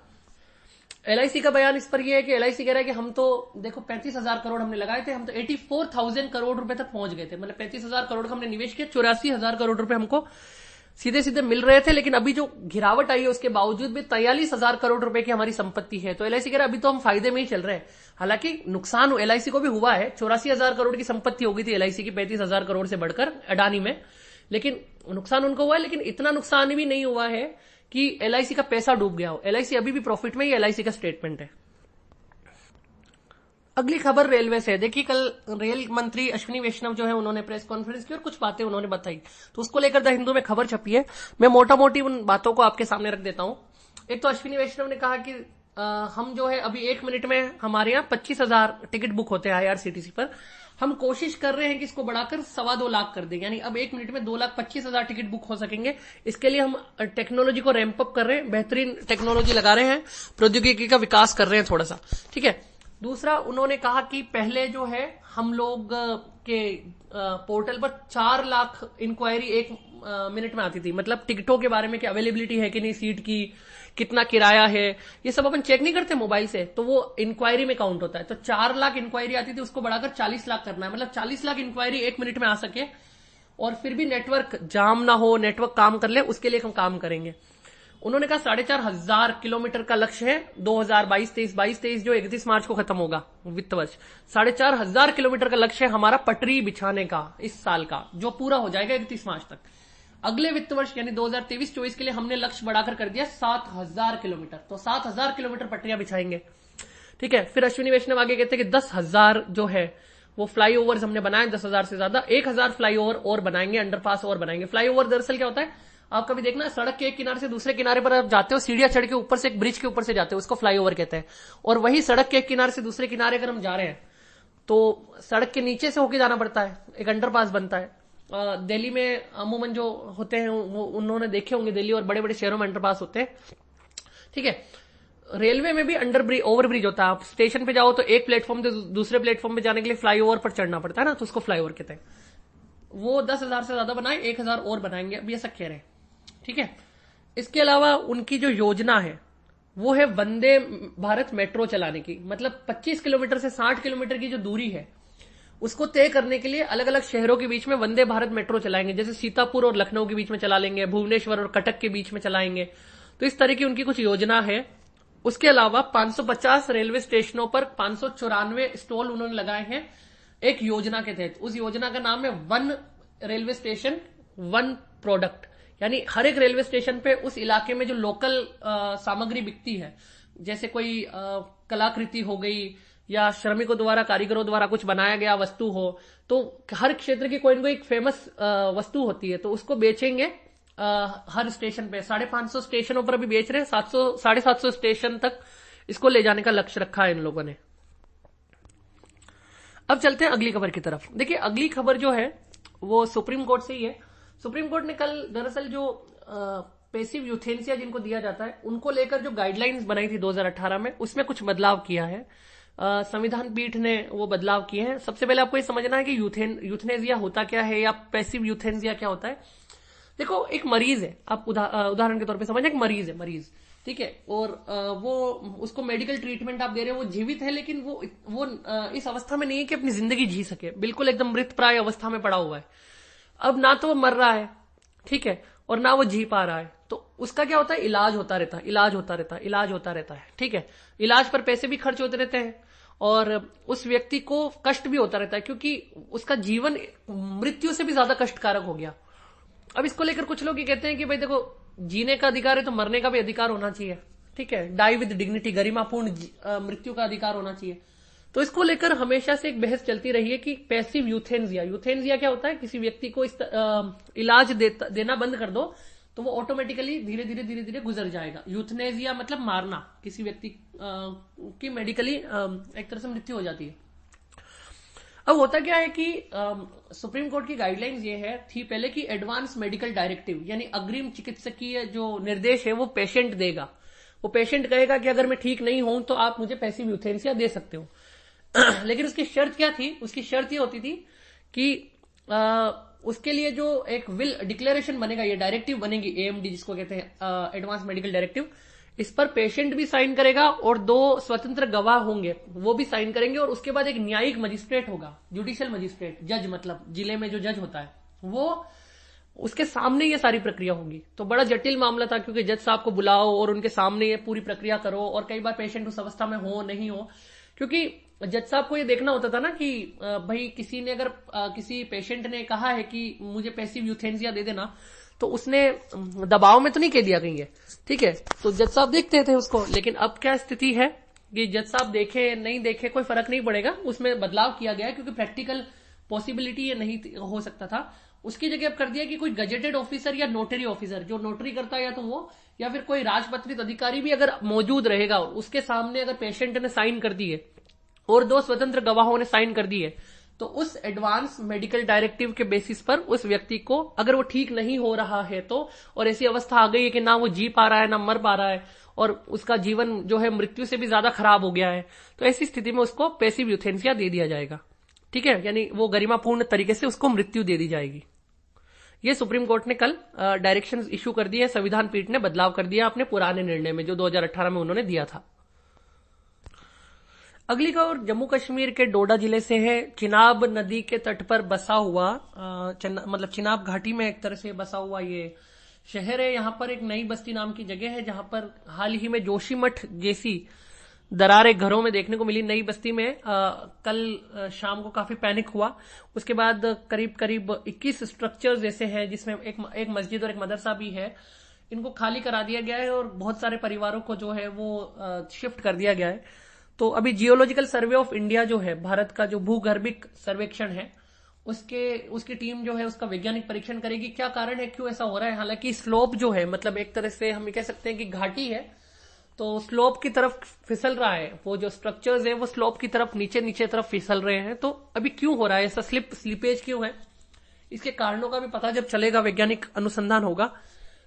एलआईसी का बयान इस पर यह है कि एलआईसी कह रहा है कि हम तो देखो 35,000 करोड़ हमने लगाए थे, हम तो 84,000 करोड़ रुपए तक पहुंच गए थे। मतलब 35,000 करोड़ का हमने निवेश किया, 84,000 करोड़ रुपए हमको सीधे सीधे मिल रहे थे। लेकिन अभी जो गिरावट आई है उसके बावजूद भी 43,000 करोड़ रुपए की हमारी संपत्ति है। तो एलआईसी कह रहा है अभी तो हम फायदे में ही चल रहे हैं। हालांकि नुकसान एलआईसी को भी हुआ है, 84,000 करोड़ की संपत्ति हो गई थी एलआईसी की 35,000 करोड़ से बढ़कर अडानी में, लेकिन नुकसान उनको हुआ है। लेकिन इतना नुकसान भी नहीं हुआ है कि एलआईसी का पैसा डूब गया हो। एलआईसी अभी भी प्रॉफिट में ही, एलआईसी का स्टेटमेंट है। अगली खबर रेलवे से। देखिए, कल रेल मंत्री अश्विनी वैष्णव जो है उन्होंने प्रेस कॉन्फ्रेंस की और कुछ बातें उन्होंने बताई, तो उसको लेकर द हिंदू में खबर छपी है। मैं मोटा मोटी उन बातों को आपके सामने रख देता हूं। एक तो अश्विनी वैष्णव ने कहा कि हम जो है अभी 1 मिनट में हमारे यहाँ 25,000 टिकट बुक होते हैं IRCTC पर। हम कोशिश कर रहे हैं कि इसको बढ़ाकर 2.25 लाख कर दें, यानी अब 1 मिनट में 2,25,000 टिकट बुक हो सकेंगे। इसके लिए हम टेक्नोलॉजी को रैंप अप कर रहे हैं, बेहतरीन टेक्नोलॉजी लगा रहे हैं, प्रौद्योगिकी का विकास कर रहे हैं थोड़ा सा, ठीक है। दूसरा, उन्होंने कहा कि पहले जो है हम लोग के पोर्टल पर 4 लाख इंक्वायरी 1 मिनट में आती थी, मतलब टिकटों के बारे में कि अवेलेबिलिटी है कि नहीं, सीट की, कितना किराया है, ये सब अपन चेक नहीं करते मोबाइल से, तो वो इंक्वायरी में काउंट होता है। तो 4 लाख इंक्वायरी आती थी, उसको बढ़ाकर 40 लाख करना है, मतलब 40 लाख इंक्वायरी 1 मिनट में आ सके और फिर भी नेटवर्क जाम ना हो, नेटवर्क काम कर ले, उसके लिए हम काम करेंगे। उन्होंने कहा 4,500 किलोमीटर का लक्ष्य है 2022-23 जो 31 मार्च को खत्म होगा वित्त वर्ष। 4,500 किलोमीटर का लक्ष्य है हमारा पटरी बिछाने का इस साल का, जो पूरा हो जाएगा 31 मार्च तक। अगले वित्त वर्ष यानी 2023-24 के लिए हमने लक्ष्य बढ़ाकर कर दिया 7,000 किलोमीटर, तो 7,000 किलोमीटर पटरियां बिछाएंगे, ठीक है। फिर अश्विनी वैष्णव आगे कहते हैं कि 10,000 जो है वो फ्लाईओवर्स हमने बनाए, 10,000 से ज्यादा, 1,000 फ्लाईओवर और बनाएंगे, अंडरपास और बनाएंगे। फ्लाईओवर दरअसल क्या होता है, आप कभी देखना सड़क के एक किनारे से दूसरे किनारे पर आप जाते हो, सीढ़ियां चढ़ के ऊपर से एक ब्रिज के ऊपर से जाते हो, उसको फ्लाईओवर कहते हैं। और वही सड़क के एक किनारे से दूसरे किनारे अगर हम जा रहे हैं तो सड़क के नीचे से होके जाना पड़ता है, एक अंडरपास बनता है। दिल्ली में अमूमन जो होते हैं वो उन्होंने देखे होंगे, दिल्ली और बड़े बड़े शहरों में अंडरपास होते हैं, ठीक है। रेलवे में भी ओवरब्रिज होता है, आप स्टेशन पे जाओ तो एक प्लेटफॉर्म से दूसरे प्लेटफॉर्म पे जाने के लिए फ्लाईओवर पर चढ़ना पड़ता है ना, तो उसको फ्लाईओवर कहते हैं। वो 10,000 से ज्यादा बनाए, 1,000 और बनाएंगे, अभी ऐसा कह रहे हैं, ठीक है। इसके अलावा उनकी जो योजना है वो है वंदे भारत मेट्रो चलाने की, मतलब 25 किलोमीटर से 60 किलोमीटर की जो दूरी है उसको तय करने के लिए अलग अलग शहरों के बीच में वंदे भारत मेट्रो चलाएंगे, जैसे सीतापुर और लखनऊ के बीच में चला लेंगे, भुवनेश्वर और कटक के बीच में चलाएंगे, तो इस तरह की उनकी कुछ योजना है। उसके अलावा 550 रेलवे स्टेशनों पर 594 स्टॉल उन्होंने लगाए हैं एक योजना के तहत। उस योजना का नाम है one railway station one product, यानी हर एक रेलवे स्टेशन पे उस इलाके में जो लोकल सामग्री बिकती है, जैसे कोई कलाकृति हो गई या श्रमिकों द्वारा, कारीगरों द्वारा कुछ बनाया गया वस्तु हो, तो हर क्षेत्र की कोई न कोई एक फेमस वस्तु होती है, तो उसको बेचेंगे हर स्टेशन पे। 550 स्टेशनों पर अभी बेच रहे हैं, 750 स्टेशन तक इसको ले जाने का लक्ष्य रखा है इन लोगों ने। अब चलते हैं अगली खबर की तरफ। देखिए अगली खबर जो है वो सुप्रीम कोर्ट से ही है। सुप्रीम कोर्ट ने कल दरअसल जो पैसिव यूथेनेसिया जिनको दिया जाता है उनको लेकर जो गाइडलाइंस बनाई थी 2018 में, उसमें कुछ बदलाव किया है। संविधान पीठ ने वो बदलाव किए हैं। सबसे पहले आपको ये समझना है कि यूथेनेसिया होता क्या है या पैसिव यूथेनेसिया क्या होता है। देखो एक मरीज है, आप उदाहरण के तौर पे समझें, एक मरीज है, मरीज, ठीक है, और वो उसको मेडिकल ट्रीटमेंट आप दे रहे हो, वो जीवित है लेकिन वो इस अवस्था में नहीं है कि अपनी जिंदगी जी सके, बिल्कुल एकदम मृत प्राय अवस्था में पड़ा हुआ है। अब ना तो वो मर रहा है, ठीक है, और ना वो जी पा रहा है, तो उसका क्या होता है, इलाज होता रहता है, इलाज होता रहता है, इलाज होता रहता है, ठीक है। इलाज पर पैसे भी खर्च होते रहते हैं और उस व्यक्ति को कष्ट भी होता रहता है, क्योंकि उसका जीवन मृत्यु से भी ज्यादा कष्टकारक हो गया। अब इसको लेकर कुछ लोग ये कहते हैं कि भाई देखो, जीने का अधिकार है तो मरने का भी अधिकार होना चाहिए, ठीक है, डाई विद डिग्निटी, गरिमापूर्ण मृत्यु का अधिकार होना चाहिए। तो इसको लेकर हमेशा से एक बहस चलती रही है कि पैसिव यूथेनेसिया क्या होता है, किसी व्यक्ति को इलाज देना बंद कर दो तो वो ऑटोमेटिकली धीरे धीरे गुजर जाएगा। यूथनेसिया मतलब मारना, किसी व्यक्ति की मेडिकली एक तरह से मृत्यु हो जाती है। अब होता क्या है कि सुप्रीम कोर्ट की गाइडलाइंस ये थी पहले कि एडवांस मेडिकल डायरेक्टिव, यानी अग्रिम चिकित्सकीय जो निर्देश है वो पेशेंट देगा। वो पेशेंट कहेगा कि अगर मैं ठीक नहीं हूं तो आप मुझे पैसिव यूथेनेसिया दे सकते हो। लेकिन उसकी शर्त क्या थी, उसकी शर्त ये होती थी कि उसके लिए जो एक विल डिक्लेरेशन बनेगा, ये डायरेक्टिव बनेगी AMD जिसको कहते हैं एडवांस मेडिकल डायरेक्टिव, इस पर पेशेंट भी साइन करेगा और 2 स्वतंत्र गवाह होंगे वो भी साइन करेंगे, और उसके बाद एक न्यायिक मजिस्ट्रेट होगा, जुडिशियल मजिस्ट्रेट, जज, मतलब जिले में जो जज होता है वो, उसके सामने ये सारी प्रक्रिया होगी। तो बड़ा जटिल मामला था, क्योंकि जज साहब को बुलाओ और उनके सामने ये पूरी प्रक्रिया करो, और कई बार पेशेंट उस अवस्था में हो नहीं हो, क्योंकि जज साहब को ये देखना होता था ना कि भाई किसी ने अगर किसी पेशेंट ने कहा है कि मुझे पैसिव यूथेनेसिया दे देना, तो उसने दबाव में तो नहीं कह दिया कहीं है, ठीक है, तो जज साहब देखते थे उसको। लेकिन अब क्या स्थिति है कि जज साहब देखे नहीं देखे कोई फर्क नहीं पड़ेगा, उसमें बदलाव किया गया क्योंकि प्रैक्टिकल पॉसिबिलिटी ये नहीं हो सकता था। उसकी जगह अब कर दिया कि कोई गजेटेड ऑफिसर या नोटरी ऑफिसर, जो नोटरी करता है या तो वो, या फिर कोई राजपत्रित अधिकारी भी अगर मौजूद रहेगा, उसके सामने अगर पेशेंट ने साइन कर दी है और 2 स्वतंत्र गवाहों ने साइन कर दी है, तो उस एडवांस मेडिकल डायरेक्टिव के बेसिस पर उस व्यक्ति को, अगर वो ठीक नहीं हो रहा है तो, और ऐसी अवस्था आ गई है कि ना वो जी पा रहा है ना मर पा रहा है और उसका जीवन जो है मृत्यु से भी ज्यादा खराब हो गया है, तो ऐसी स्थिति में उसको पैसिव यूथेनेसिया दे दिया जाएगा। ठीक है, यानी वो गरिमापूर्ण तरीके से उसको मृत्यु दे दी जाएगी। ये सुप्रीम कोर्ट ने कल डायरेक्शंस इशू कर दिए। संविधान पीठ ने बदलाव कर दिया अपने पुराने निर्णय में जो 2018 में उन्होंने दिया था। अगली खबर जम्मू कश्मीर के डोडा जिले से है। चिनाब नदी के तट पर बसा हुआ मतलब चिनाब घाटी में एक तरह से बसा हुआ ये शहर है। यहाँ पर एक नई बस्ती नाम की जगह है जहां पर हाल ही में जोशीमठ जैसी दरारें घरों में देखने को मिली। नई बस्ती में कल शाम को काफी पैनिक हुआ। उसके बाद करीब करीब 21 स्ट्रक्चर्स ऐसे हैं जिसमें एक मस्जिद और एक मदरसा भी है। इनको खाली करा दिया गया है और बहुत सारे परिवारों को जो है वो शिफ्ट कर दिया गया है। तो अभी जियोलॉजिकल सर्वे ऑफ इंडिया जो है, भारत का जो भूगर्भिक सर्वेक्षण है, उसकी टीम जो है उसका वैज्ञानिक परीक्षण करेगी क्या कारण है, क्यों ऐसा हो रहा है। हालांकि स्लोप जो है, मतलब एक तरह से हम कह सकते हैं कि घाटी है तो स्लोप की तरफ फिसल रहा है, वो जो स्ट्रक्चर्स है वो स्लोप की तरफ नीचे तरफ फिसल रहे हैं। तो अभी क्यों हो रहा है ऐसा, स्लिपेज क्यों है, इसके कारणों का भी पता जब चलेगा, वैज्ञानिक अनुसंधान होगा।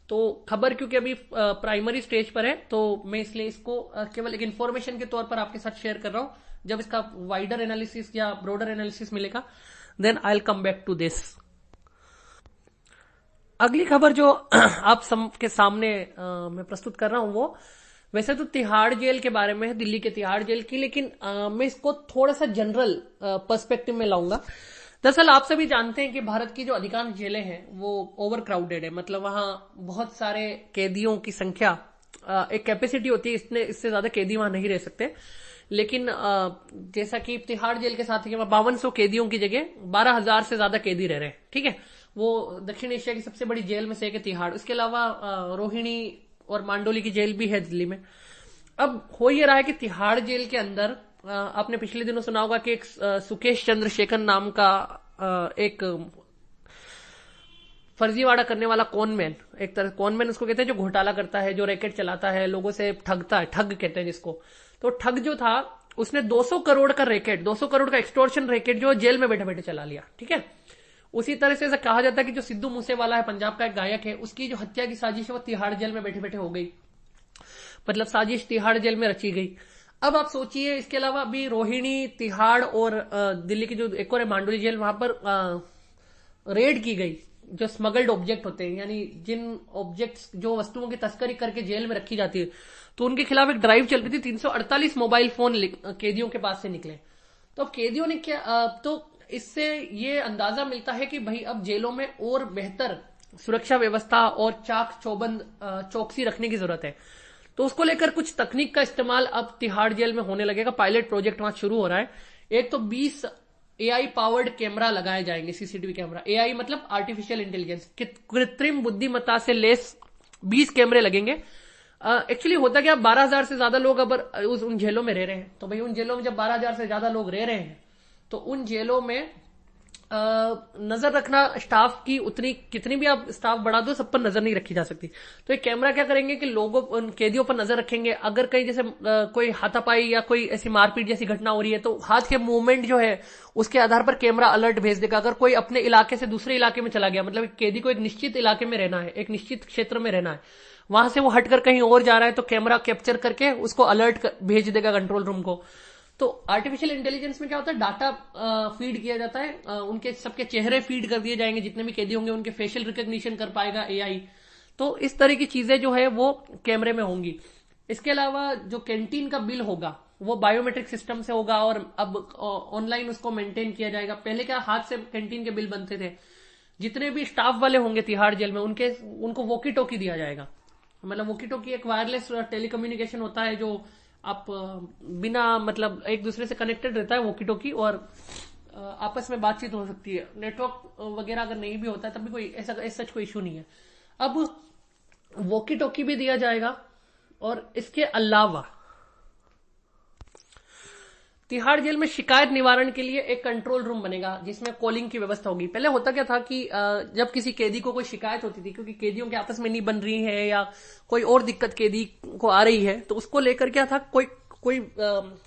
तो खबर क्योंकि अभी प्राइमरी स्टेज पर है तो मैं इसलिए इसको केवल एक इन्फॉर्मेशन के तौर पर आपके साथ शेयर कर रहा हूं। जब इसका वाइडर एनालिसिस या ब्रॉडर एनालिसिस मिलेगा then I will come back to this. अगली खबर जो आप सबके सामने मैं प्रस्तुत कर रहा हूं वो वैसे तो तिहाड़ जेल के बारे में है, दिल्ली के तिहाड़ जेल की, लेकिन मैं इसको थोड़ा सा जनरल पर्सपेक्टिव में लाऊंगा। दरअसल आप सभी जानते हैं कि भारत की जो अधिकांश जेलें हैं वो ओवर क्राउडेड है, मतलब वहां बहुत सारे कैदियों की संख्या, एक कैपेसिटी होती है, इससे ज्यादा कैदी वहां नहीं रह सकते। लेकिन जैसा कि तिहाड़ जेल के साथ 5200 कैदियों की जगह 12,000 से ज्यादा कैदी रह रहे हैं। ठीक है, वो दक्षिण एशिया की सबसे बड़ी जेल में से एक है तिहाड़। उसके अलावा रोहिणी और मांडोली की जेल भी है दिल्ली में। अब हो ये रहा है कि तिहाड़ जेल के अंदर आपने पिछले दिनों सुना होगा कि एक सुकेश चंद्रशेखर नाम का एक फर्जीवाड़ा करने वाला कॉनमैन, एक तरह कॉनमैन उसको कहते हैं जो घोटाला करता है, जो रैकेट चलाता है, लोगों से ठगता है, ठग कहते हैं जिसको। तो ठग जो था उसने 200 करोड़ का रैकेट, 200 करोड़ का एक्सटॉर्शन रैकेट जो जेल में बैठे बैठे चला लिया। ठीक है, उसी तरह से ऐसा कहा जाता है कि जो सिद्धू मूसेवाला है, पंजाब का एक गायक है, उसकी जो हत्या की साजिश है वो तिहाड़ जेल में बैठे बैठे हो गई। मतलब साजिश तिहाड़ जेल में रची गई। अब आप सोचिए, इसके अलावा अभी रोहिणी, तिहाड़ और दिल्ली की जो एक और है मांडोली जेल, वहां पर रेड की गई जो स्मगल्ड ऑब्जेक्ट होते हैं, यानी जिन ऑब्जेक्ट्स, जो वस्तुओं की तस्करी करके जेल में रखी जाती है, तो उनके खिलाफ एक ड्राइव चल रही थी। 348 मोबाइल फोन कैदियों के पास से निकले। तो कैदियों ने क्या, तो इससे ये अंदाजा मिलता है कि भाई अब जेलों में और बेहतर सुरक्षा व्यवस्था और चाक चौबंद चौकसी रखने की जरूरत है। तो उसको लेकर कुछ तकनीक का इस्तेमाल अब तिहाड़ जेल में होने लगेगा। पायलट प्रोजेक्ट वहां शुरू हो रहा है। एक तो 20 एआई पावर्ड कैमरा लगाए जाएंगे, सीसीटीवी कैमरा। एआई मतलब आर्टिफिशियल इंटेलिजेंस, कृत्रिम बुद्धिमत्ता से लेस 20 कैमरे लगेंगे। एक्चुअली होता क्या, 12,000 से ज्यादा लोग अब उन जेलों में रह रहे हैं। तो भाई उन जेलों में जब 12,000 से ज्यादा लोग रह रहे हैं तो उन जेलों में नजर रखना स्टाफ की, उतनी कितनी भी आप स्टाफ बढ़ा दो, सब पर नजर नहीं रखी जा सकती। तो एक कैमरा क्या करेंगे कि लोगों, उन कैदियों पर नजर रखेंगे। अगर कहीं जैसे कोई हाथापाई या कोई ऐसी मारपीट जैसी घटना हो रही है तो हाथ के मूवमेंट जो है उसके आधार पर कैमरा अलर्ट भेज देगा। अगर कोई अपने इलाके से दूसरे इलाके में चला गया, मतलब कैदी को एक निश्चित इलाके में रहना है, एक निश्चित क्षेत्र में रहना है, वहां से वो हटकर कहीं और जा रहा है तो कैमरा कैप्चर करके उसको अलर्ट भेज देगा कंट्रोल रूम को। तो आर्टिफिशियल इंटेलिजेंस में क्या होता है, डाटा फीड किया जाता है, उनके सबके चेहरे फीड कर दिए जाएंगे, जितने भी कैदी होंगे उनके फेशियल रिकॉग्निशन कर पाएगा एआई। तो इस तरह की चीजें जो है वो कैमरे में होंगी। इसके अलावा जो कैंटीन का बिल होगा वो बायोमेट्रिक सिस्टम से होगा और अब ऑनलाइन उसको मेंटेन किया जाएगा। पहले क्या हाथ से कैंटीन के बिल बनते थे। जितने भी स्टाफ वाले होंगे तिहाड़ जेल में उनको वॉकी टॉकी दिया जाएगा। मतलब वॉकी टॉकी एक वायरलेस टेलीकम्युनिकेशन होता है जो आप बिना, मतलब एक दूसरे से कनेक्टेड रहता है वॉकी टॉकी, और आपस में बातचीत हो सकती है। नेटवर्क वगैरह अगर नहीं भी होता है तब भी कोई ऐसा सच कोई इशू नहीं है। अब वॉकी टॉकी भी दिया जाएगा। और इसके अलावा तिहाड़ जेल में शिकायत निवारण के लिए एक कंट्रोल रूम बनेगा जिसमें कॉलिंग की व्यवस्था होगी। पहले होता क्या था कि जब किसी कैदी को कोई शिकायत होती थी, क्योंकि कैदियों के आपस में नहीं बन रही है या कोई और दिक्कत कैदी को आ रही है, तो उसको लेकर क्या था, कोई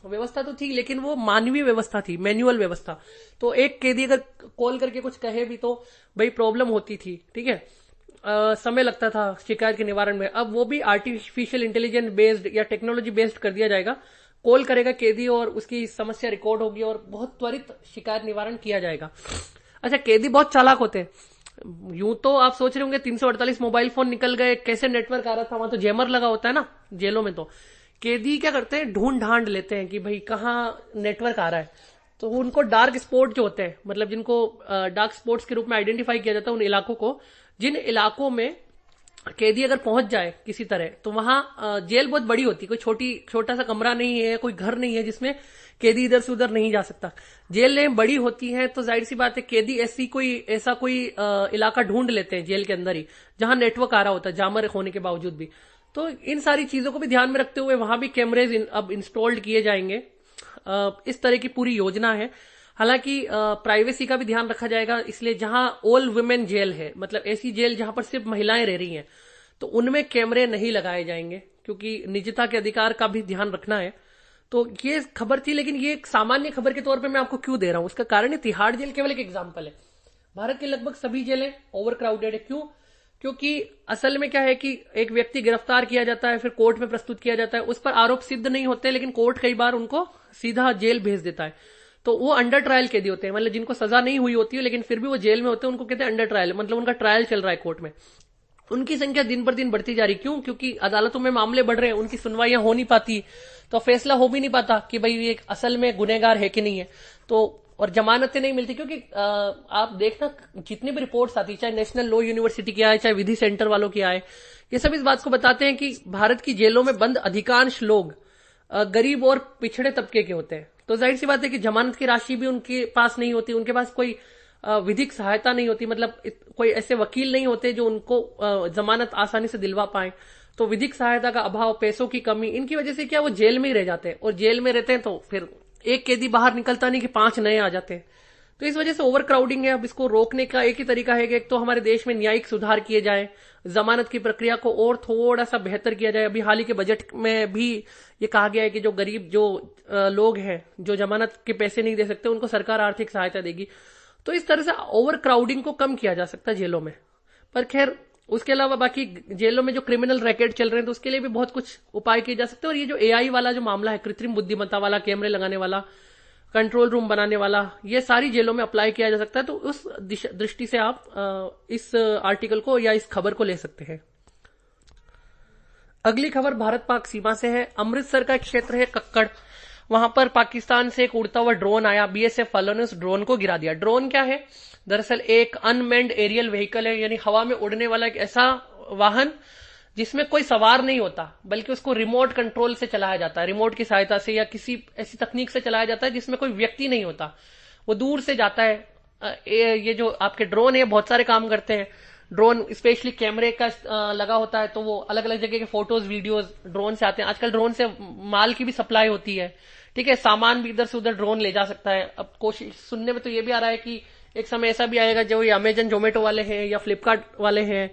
व्यवस्था तो थी, लेकिन वो मानवीय व्यवस्था थी, मैनुअल व्यवस्था। तो एक कैदी अगर कॉल करके कुछ कहे भी तो भाई प्रॉब्लम होती थी, ठीक है, समय लगता था शिकायत के निवारण में। अब वो भी आर्टिफिशियल इंटेलिजेंस बेस्ड या टेक्नोलॉजी बेस्ड कर दिया जाएगा। कॉल करेगा कैदी और उसकी समस्या रिकॉर्ड होगी और बहुत त्वरित शिकायत निवारण किया जाएगा। अच्छा, कैदी बहुत चालाक होते हैं। यूं तो आप सोच रहे होंगे 348 मोबाइल फोन निकल गए, कैसे नेटवर्क आ रहा था, वहां तो जैमर लगा होता है ना जेलों में। तो कैदी क्या करते हैं, ढूंढ ढांड लेते हैं कि भाई कहाँ नेटवर्क आ रहा है। तो उनको डार्क स्पॉट जो होते हैं, मतलब जिनको डार्क स्पॉट्स के रूप में आइडेंटिफाई किया जाता है, उन इलाकों को, जिन इलाकों में कैदी अगर पहुंच जाए किसी तरह, तो वहां जेल बहुत बड़ी होती है, कोई छोटा सा कमरा नहीं है, कोई घर नहीं है जिसमें कैदी इधर से उधर नहीं जा सकता। जेलें बड़ी होती हैं तो जाहिर सी बात है कैदी ऐसा कोई इलाका ढूंढ लेते हैं जेल के अंदर ही, जहां नेटवर्क आ रहा होता है जामर होने के बावजूद भी। तो इन सारी चीजों को भी ध्यान में रखते हुए वहां भी कैमरेज अब इंस्टॉल्ड किए जाएंगे। इस तरह की पूरी योजना है। हालांकि प्राइवेसी का भी ध्यान रखा जाएगा, इसलिए जहां ऑल वुमेन जेल है, मतलब ऐसी जेल जहां पर सिर्फ महिलाएं रह रही हैं, तो उनमें कैमरे नहीं लगाए जाएंगे, क्योंकि निजता के अधिकार का भी ध्यान रखना है। तो ये खबर थी, लेकिन ये एक सामान्य खबर के तौर पे मैं आपको क्यों दे रहा हूं, उसका कारण है तिहाड़ जेल केवल एक एग्जाम्पल है। भारत की लगभग सभी जेलें ओवर क्राउडेड है। क्यों? क्योंकि असल में क्या है कि एक व्यक्ति गिरफ्तार किया जाता है, फिर कोर्ट में प्रस्तुत किया जाता है, उस पर आरोप सिद्ध नहीं होते, लेकिन कोर्ट कई बार उनको सीधा जेल भेज देता है। तो वो अंडर ट्रायल कैदी होते हैं, मतलब जिनको सजा नहीं हुई होती है लेकिन फिर भी वो जेल में होते हैं, उनको कहते हैं अंडर ट्रायल, मतलब उनका ट्रायल चल रहा है कोर्ट में। उनकी संख्या दिन पर दिन बढ़ती जा रही। क्यों? क्योंकि अदालतों में मामले बढ़ रहे हैं, उनकी सुनवाइयां हो नहीं पाती, तो फैसला हो भी नहीं पाता कि भाई ये असल में गुनहगार है कि नहीं है। तो और जमानतें नहीं मिलती, क्योंकि आप देखना जितनी भी रिपोर्ट्स आती, चाहे नेशनल लॉ यूनिवर्सिटी की आए, चाहे विधि सेंटर वालों की आए, ये सब इस बात को बताते हैं कि भारत की जेलों में बंद अधिकांश लोग गरीब और पिछड़े तबके के होते हैं। तो जाहिर सी बात है कि जमानत की राशि भी उनके पास नहीं होती, उनके पास कोई विधिक सहायता नहीं होती, मतलब कोई ऐसे वकील नहीं होते जो उनको जमानत आसानी से दिलवा पाए। तो विधिक सहायता का अभाव, पैसों की कमी, इनकी वजह से क्या वो जेल में ही रह जाते हैं, और जेल में रहते हैं तो फिर एक कैदी बाहर निकलता नहीं कि 5 नए आ जाते हैं। तो इस वजह से ओवर क्राउडिंग है। अब इसको रोकने का एक ही तरीका है कि एक तो हमारे देश में न्यायिक सुधार किए जाए, जमानत की प्रक्रिया को और थोड़ा सा बेहतर किया जाए। अभी हाल ही के बजट में भी ये कहा गया है कि जो गरीब लोग हैं, जो जमानत के पैसे नहीं दे सकते, उनको सरकार आर्थिक सहायता देगी। तो इस तरह से ओवर क्राउडिंग को कम किया जा सकता है जेलों में। पर खैर, उसके अलावा बाकी जेलों में जो क्रिमिनल रैकेट चल रहे हैं, तो उसके लिए भी बहुत कुछ उपाय किए जा सकते हैं। और ये जो एआई वाला जो मामला है, कृत्रिम बुद्धिमत्ता वाला, कैमरे लगाने वाला, कंट्रोल रूम बनाने वाला, ये सारी जेलों में अप्लाई किया जा सकता है। तो उस दृष्टि से आप इस आर्टिकल को या इस खबर को ले सकते हैं। अगली खबर भारत पाक सीमा से है। अमृतसर का एक क्षेत्र है कक्कड़, वहां पर पाकिस्तान से एक उड़ता हुआ ड्रोन आया। बीएसएफ वालों ने उस ड्रोन को गिरा दिया। ड्रोन क्या है? दरअसल एक अनमेन्ड एरियल व्हीकल है, यानी हवा में उड़ने वाला एक ऐसा वाहन जिसमें कोई सवार नहीं होता, बल्कि उसको रिमोट कंट्रोल से चलाया जाता है, रिमोट की सहायता से या किसी ऐसी तकनीक से चलाया जाता है जिसमें कोई व्यक्ति नहीं होता, वो दूर से जाता है। ये जो आपके ड्रोन है बहुत सारे काम करते हैं। ड्रोन स्पेशली कैमरे का लगा होता है, तो वो अलग अलग जगह के फोटोज वीडियोज ड्रोन से आते हैं। आजकल ड्रोन से माल की भी सप्लाई होती है, ठीक है, सामान भी इधर से उधर ड्रोन ले जा सकता है। अब कोशिश सुनने में तो ये भी आ रहा है कि एक समय ऐसा भी आएगा, जो ये अमेजन जोमेटो वाले हैं या फ्लिपकार्ट वाले हैं,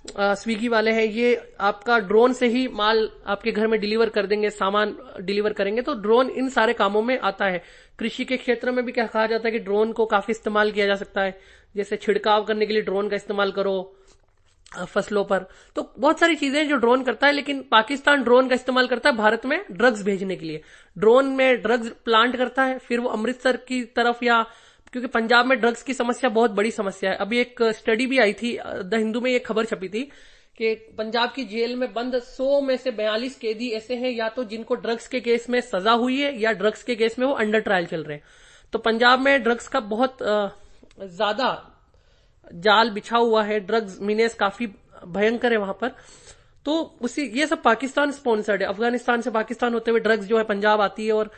स्विगी वाले हैं, ये आपका ड्रोन से ही माल आपके घर में डिलीवर कर देंगे, सामान डिलीवर करेंगे। तो ड्रोन इन सारे कामों में आता है। कृषि के क्षेत्र में भी क्या कहा जाता है कि ड्रोन को काफी इस्तेमाल किया जा सकता है, जैसे छिड़काव करने के लिए ड्रोन का इस्तेमाल करो फसलों पर। तो बहुत सारी चीजें जो ड्रोन करता है, लेकिन पाकिस्तान ड्रोन का इस्तेमाल करता है भारत में ड्रग्स भेजने के लिए। ड्रोन में ड्रग्स प्लांट करता है, फिर वो अमृतसर की तरफ, या क्योंकि पंजाब में ड्रग्स की समस्या बहुत बड़ी समस्या है। अभी एक स्टडी भी आई थी, द हिंदू में एक खबर छपी थी कि पंजाब की जेल में बंद 100 में से 42 कैदी ऐसे हैं या तो जिनको ड्रग्स के केस में सजा हुई है या ड्रग्स के केस में वो अंडर ट्रायल चल रहे हैं। तो पंजाब में ड्रग्स का बहुत ज्यादा जाल बिछा हुआ है, ड्रग्स मीनेस काफी भयंकर है वहां पर। तो उसी ये सब पाकिस्तान स्पॉन्सर्ड है। अफगानिस्तान से पाकिस्तान होते हुए ड्रग्स जो है पंजाब आती है, और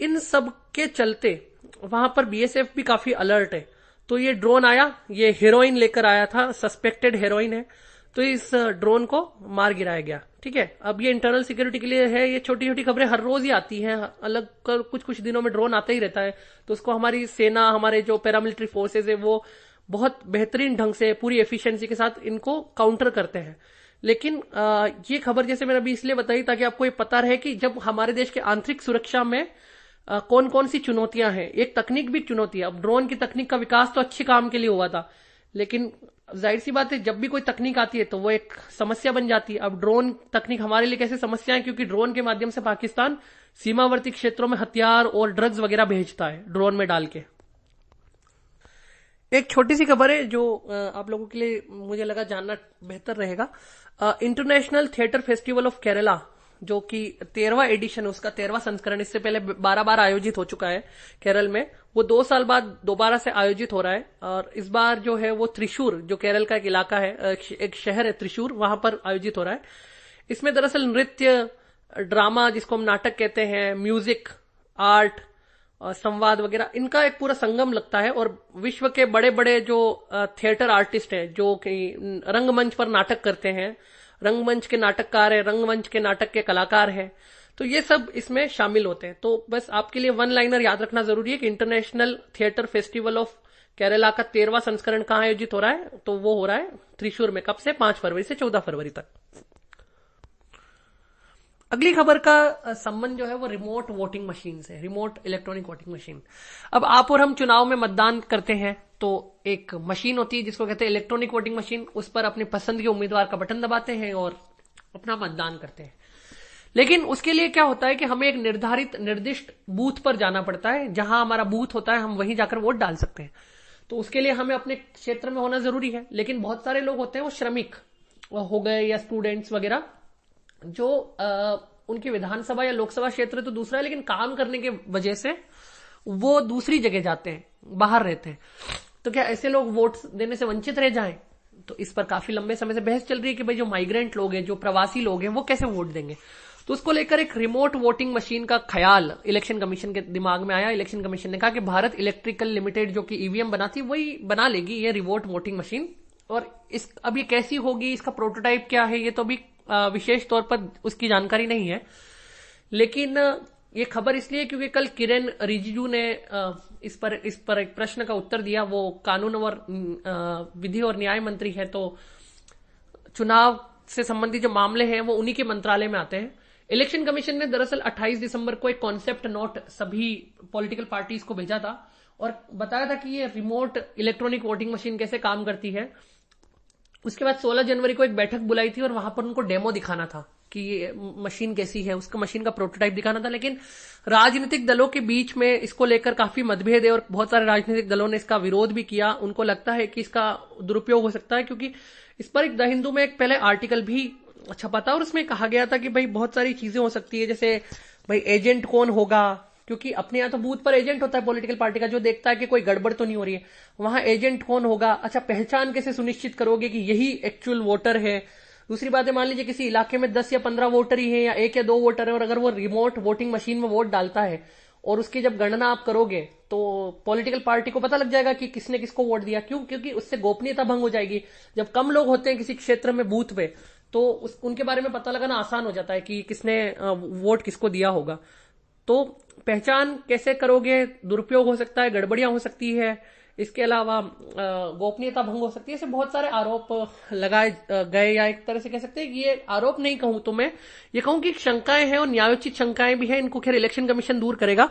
इन सब के चलते वहां पर बीएसएफ भी काफी अलर्ट है। तो ये ड्रोन आया, ये हेरोइन लेकर आया था, सस्पेक्टेड हेरोइन है। तो इस ड्रोन को मार गिराया गया। ठीक है, अब ये इंटरनल सिक्योरिटी के लिए है। ये छोटी छोटी खबरें हर रोज ही आती हैं, अलग कुछ कुछ दिनों में ड्रोन आता ही रहता है। तो उसको हमारी सेना, हमारे जो पैरामिलिट्री फोर्सेज है, वो बहुत बेहतरीन ढंग से पूरी एफिशिएंसी के साथ इनको काउंटर करते हैं। लेकिन ये खबर जैसे मैंने अभी इसलिए बताई ताकि आपको ये पता रहे कि जब हमारे देश के आंतरिक सुरक्षा में कौन कौन सी चुनौतियां हैं। एक तकनीक भी चुनौती है। अब ड्रोन की तकनीक का विकास तो अच्छे काम के लिए हुआ था, लेकिन जाहिर सी बात है जब भी कोई तकनीक आती है तो वो एक समस्या बन जाती है। अब ड्रोन तकनीक हमारे लिए कैसे समस्या है, क्योंकि ड्रोन के माध्यम से पाकिस्तान सीमावर्ती क्षेत्रों में हथियार और ड्रग्स वगैरह भेजता है ड्रोन में डाल के। एक छोटी सी खबर है जो आप लोगों के लिए मुझे लगा जानना बेहतर रहेगा। International theatre festival of Kerala, जो कि 13वां एडिशन, उसका 13वां संस्करण, इससे पहले 12 बार आयोजित हो चुका है केरल में, वो 2 साल बाद दोबारा से आयोजित हो रहा है। और इस बार जो है वो त्रिशूर, जो केरल का एक इलाका है, एक शहर है त्रिशूर, वहां पर आयोजित हो रहा है। इसमें दरअसल नृत्य, ड्रामा जिसको हम नाटक कहते हैं, म्यूजिक, आर्ट और संवाद वगैरह, इनका एक पूरा संगम लगता है। और विश्व के बड़े बड़े जो थिएटर आर्टिस्ट हैं, जो कि रंगमंच पर नाटक करते हैं, रंगमंच के नाटककार हैं, रंगमंच के नाटक के कलाकार हैं, तो ये सब इसमें शामिल होते हैं। तो बस आपके लिए वन लाइनर याद रखना जरूरी है कि international theatre festival of Kerala का 13वां संस्करण कहां आयोजित हो रहा है, तो वो हो रहा है त्रिशूर में। कब से? 5 फरवरी से 14 फरवरी तक। अगली खबर का संबंध जो है वो रिमोट वोटिंग मशीन से, रिमोट इलेक्ट्रॉनिक वोटिंग मशीन। अब आप और हम चुनाव में मतदान करते हैं तो एक मशीन होती है जिसको कहते हैं इलेक्ट्रॉनिक वोटिंग मशीन। उस पर अपनी पसंद के उम्मीदवार का बटन दबाते हैं और अपना मतदान करते हैं। लेकिन उसके लिए क्या होता है कि हमें एक निर्दिष्ट बूथ पर जाना पड़ता है। जहां हमारा बूथ होता है हम वहीं जाकर वोट डाल सकते हैं। तो उसके लिए हमें अपने क्षेत्र में होना जरूरी है। लेकिन बहुत सारे लोग होते हैं, वो श्रमिक हो गए या स्टूडेंट्स वगैरह, जो उनकी विधानसभा या लोकसभा क्षेत्र तो दूसरा है, लेकिन काम करने के वजह से वो दूसरी जगह जाते हैं, बाहर रहते हैं। तो क्या ऐसे लोग वोट देने से वंचित रह जाएं? तो इस पर काफी लंबे समय से बहस चल रही है कि भाई जो माइग्रेंट लोग हैं, जो प्रवासी लोग हैं, वो कैसे वोट देंगे। तो उसको लेकर एक रिमोट वोटिंग मशीन का ख्याल इलेक्शन कमीशन के दिमाग में आया। इलेक्शन कमीशन ने कहा कि भारत इलेक्ट्रिकल लिमिटेड जो कि ईवीएम बनाती, वही बना लेगी ये रिमोट वोटिंग मशीन। और अब ये कैसी होगी, इसका प्रोटोटाइप क्या है, ये तो अभी विशेष तौर पर उसकी जानकारी नहीं है। लेकिन ये खबर इसलिए क्योंकि कल किरेन रिजिजू ने इस पर एक प्रश्न का उत्तर दिया। वो कानून और विधि और न्याय मंत्री है, तो चुनाव से संबंधित जो मामले हैं वो उन्हीं के मंत्रालय में आते हैं। इलेक्शन कमीशन ने दरअसल 28 दिसंबर को एक कॉन्सेप्ट नोट सभी पॉलिटिकल पार्टीज को भेजा था और बताया था कि ये रिमोट इलेक्ट्रॉनिक वोटिंग मशीन कैसे काम करती है। उसके बाद 16 जनवरी को एक बैठक बुलाई थी और वहां पर उनको डेमो दिखाना था कि ये मशीन कैसी है, उसका मशीन का प्रोटोटाइप दिखाना था। लेकिन राजनीतिक दलों के बीच में इसको लेकर काफी मतभेद है और बहुत सारे राजनीतिक दलों ने इसका विरोध भी किया। उनको लगता है कि इसका दुरुपयोग हो सकता है, क्योंकि इस पर एक द हिंदू में एक पहले आर्टिकल भी छपा था और उसमें कहा गया था कि भाई बहुत सारी चीजें हो सकती है, जैसे भाई एजेंट कौन होगा, क्योंकि अपने यहाँ तो बूथ पर एजेंट होता है पॉलिटिकल पार्टी का, जो देखता है कि कोई गड़बड़ तो नहीं हो रही है। वहां एजेंट कौन होगा? अच्छा, पहचान कैसे सुनिश्चित करोगे कि यही एक्चुअल वोटर है? दूसरी बात है, मान लीजिए किसी इलाके में 10 या 15 वोटर ही है या 1 या 2 वोटर है, और अगर वो रिमोट वोटिंग मशीन में वोट डालता है और उसकी जब गणना आप करोगे तो पॉलिटिकल पार्टी को पता लग जाएगा कि किसने किसको वोट दिया। क्यों? क्योंकि उससे गोपनीयता भंग हो जाएगी। जब कम लोग होते हैं किसी क्षेत्र में बूथ पे, तो उनके बारे में पता लगाना आसान हो जाता है कि किसने वोट किसको दिया होगा। तो पहचान कैसे करोगे? दुरुपयोग हो सकता है, गड़बड़ियां हो सकती है, इसके अलावा गोपनीयता भंग हो सकती है। ऐसे बहुत सारे आरोप लगाए गए, या एक तरह से कह सकते हैं कि ये आरोप नहीं कहूं तो मैं ये कहूं कि शंकाएं हैं और न्यायोचित शंकाएं भी हैं। इनको खैर इलेक्शन कमीशन दूर करेगा।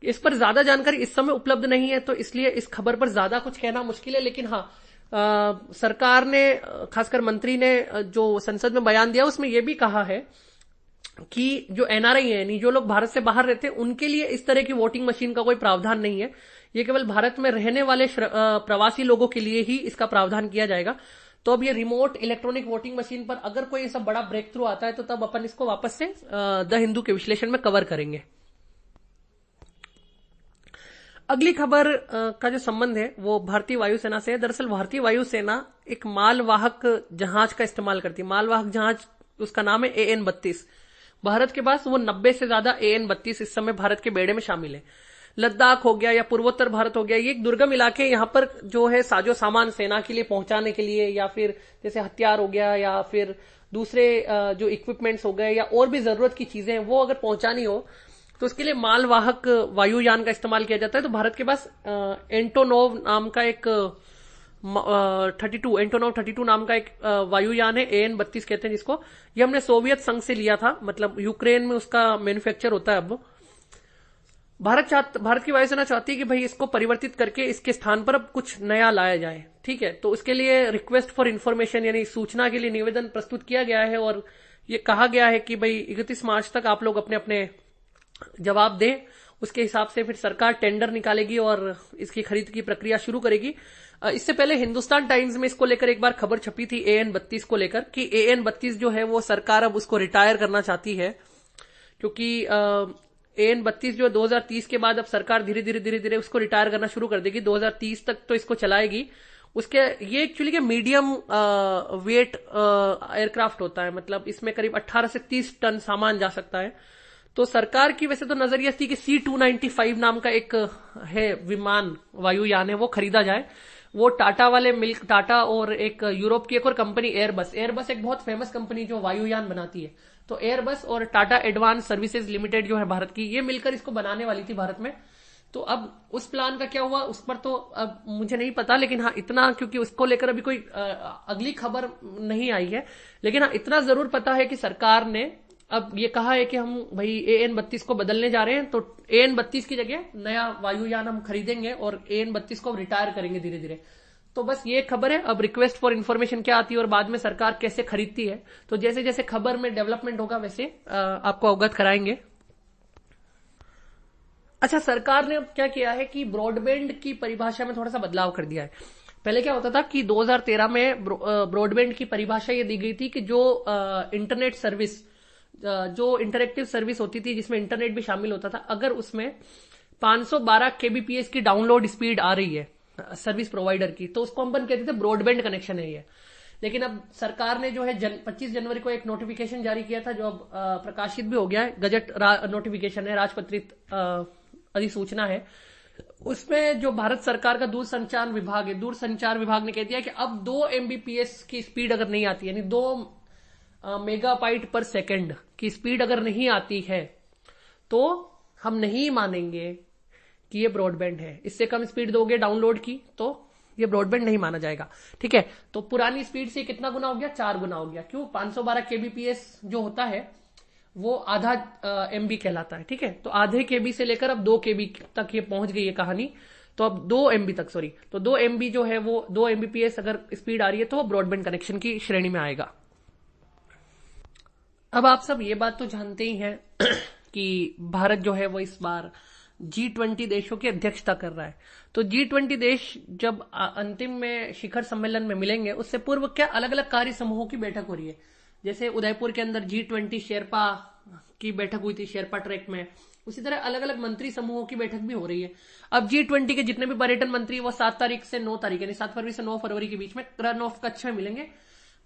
इस पर ज्यादा जानकारी इस समय उपलब्ध नहीं है, तो इसलिए इस खबर पर ज्यादा कुछ कहना मुश्किल है। लेकिन हाँ, सरकार ने, खासकर मंत्री ने जो संसद में बयान दिया उसमें यह भी कहा है कि जो एनआरआई है, यानी जो लोग भारत से बाहर रहते हैं, उनके लिए इस तरह की वोटिंग मशीन का कोई प्रावधान नहीं है। ये केवल भारत में रहने वाले प्रवासी लोगों के लिए ही इसका प्रावधान किया जाएगा। तो अब ये रिमोट इलेक्ट्रॉनिक वोटिंग मशीन पर अगर कोई ऐसा बड़ा ब्रेक थ्रू आता है तो तब अपन इसको वापस से द हिंदू के विश्लेषण में कवर करेंगे। अगली खबर का जो संबंध है वो भारतीय वायुसेना से है। दरअसल भारतीय वायुसेना एक मालवाहक जहाज का इस्तेमाल करती है। मालवाहक जहाज, उसका नाम है AN-32। भारत के पास वो 90 से ज्यादा AN-32 इस समय भारत के बेड़े में शामिल है। लद्दाख हो गया या पूर्वोत्तर भारत हो गया, ये एक दुर्गम इलाके, यहाँ पर जो है साजो सामान सेना के लिए पहुंचाने के लिए, या फिर जैसे हथियार हो गया या फिर दूसरे जो इक्विपमेंट्स हो गए या और भी जरूरत की चीजें हैं वो अगर पहुंचानी हो तो उसके लिए मालवाहक वायुयान का इस्तेमाल किया जाता है। तो भारत के पास एंटोनोव नाम का एक 32 नाम का एक वायुयान है, AN-32 कहते हैं जिसको। ये हमने सोवियत संघ से लिया था, मतलब यूक्रेन में उसका मैन्युफैक्चर होता है। अब भारत की वायुसेना चाहती है कि भाई इसको परिवर्तित करके इसके स्थान पर अब कुछ नया लाया जाए, ठीक है। तो उसके लिए रिक्वेस्ट फॉर इन्फॉर्मेशन यानी सूचना के लिए निवेदन प्रस्तुत किया गया है और ये कहा गया है कि भाई 31 मार्च तक आप लोग अपने अपने जवाब दें। उसके हिसाब से फिर सरकार टेंडर निकालेगी और इसकी खरीद की प्रक्रिया शुरू करेगी। इससे पहले हिंदुस्तान टाइम्स में इसको लेकर एक बार खबर छपी थी AN-32 को लेकर कि AN-32 जो है वो सरकार अब उसको रिटायर करना चाहती है, क्योंकि AN-32 जो 2030 के बाद अब सरकार धीरे धीरे उसको रिटायर करना शुरू कर देगी। 2030 तक तो इसको चलाएगी। उसके ये एक्चुअली के मीडियम वेट एयरक्राफ्ट होता है, मतलब इसमें करीब 18 से 30 टन सामान जा सकता है। तो सरकार की वैसे तो नजरिया थी कि C-295 नाम का एक है विमान वायुयान है वो खरीदा जाए। वो टाटा और एक यूरोप की एक और कंपनी एयरबस एक बहुत फेमस कंपनी जो वायुयान बनाती है, तो एयरबस और टाटा एडवांस सर्विसेज लिमिटेड जो है भारत की, ये मिलकर इसको बनाने वाली थी भारत में। तो अब उस प्लान का क्या हुआ उस पर तो अब मुझे नहीं पता, लेकिन हाँ इतना, क्योंकि उसको लेकर अभी कोई अगली खबर नहीं आई है, लेकिन हाँ इतना जरूर पता है कि सरकार ने अब ये कहा है कि हम भाई AN-32 को बदलने जा रहे हैं। तो AN-32 की जगह नया वायुयान हम खरीदेंगे और AN-32 को रिटायर करेंगे धीरे धीरे। तो बस ये खबर है। अब रिक्वेस्ट फॉर इन्फॉर्मेशन क्या आती है और बाद में सरकार कैसे खरीदती है, तो जैसे जैसे खबर में डेवलपमेंट होगा वैसे आपको अवगत कराएंगे। अच्छा, सरकार ने अब क्या किया है कि ब्रॉडबैंड की परिभाषा में थोड़ा सा बदलाव कर दिया है। पहले क्या होता था कि 2013 में ब्रॉडबैंड की परिभाषा ये दी गई थी कि जो इंटरनेट सर्विस, जो इंटरेक्टिव सर्विस होती थी जिसमें इंटरनेट भी शामिल होता था, अगर उसमें 512 kbps की डाउनलोड स्पीड आ रही है सर्विस प्रोवाइडर की, तो उसको हम कहते थे ब्रॉडबैंड कनेक्शन है ये। लेकिन अब सरकार ने जो है 25 जनवरी को एक नोटिफिकेशन जारी किया था जो अब प्रकाशित भी हो गया है, गजट नोटिफिकेशन है, राजपत्रित अधिसूचना है। उसमें जो भारत सरकार का दूरसंचार विभाग ने कह दिया कि अब 2 Mbps की स्पीड अगर नहीं आती, यानी 2 मेगाबाइट पर सेकंड की स्पीड अगर नहीं आती है तो हम नहीं मानेंगे कि ये ब्रॉडबैंड है। इससे कम स्पीड दोगे डाउनलोड की तो ये ब्रॉडबैंड नहीं माना जाएगा, ठीक है। तो पुरानी स्पीड से कितना गुना हो गया, 4 गुना हो गया। क्यों? 512 kbps जो होता है वो आधा MB कहलाता है, ठीक है। तो आधे KB से लेकर अब 2 KB तक ये पहुंच गई है कहानी। तो अब 2 MB तक, सॉरी, तो 2 MB जो है वो 2 Mbps अगर स्पीड आ रही है तो ब्रॉडबैंड कनेक्शन की श्रेणी में आएगा। अब आप सब ये बात तो जानते ही हैं कि भारत जो है वो इस बार G20 देशों की अध्यक्षता कर रहा है। तो G20 देश जब अंतिम में शिखर सम्मेलन में मिलेंगे उससे पूर्व क्या अलग अलग कार्य समूहों की बैठक हो रही है। जैसे उदयपुर के अंदर G20 शेरपा की बैठक हुई थी शेरपा ट्रैक में, उसी तरह अलग अलग मंत्री समूहों की बैठक भी हो रही है। अब G20 के जितने भी पर्यटन मंत्री वो 7 तारीख से 9 तारीख यानी 7 फरवरी से 9 फरवरी के बीच में रन ऑफ कच्छ में मिलेंगे।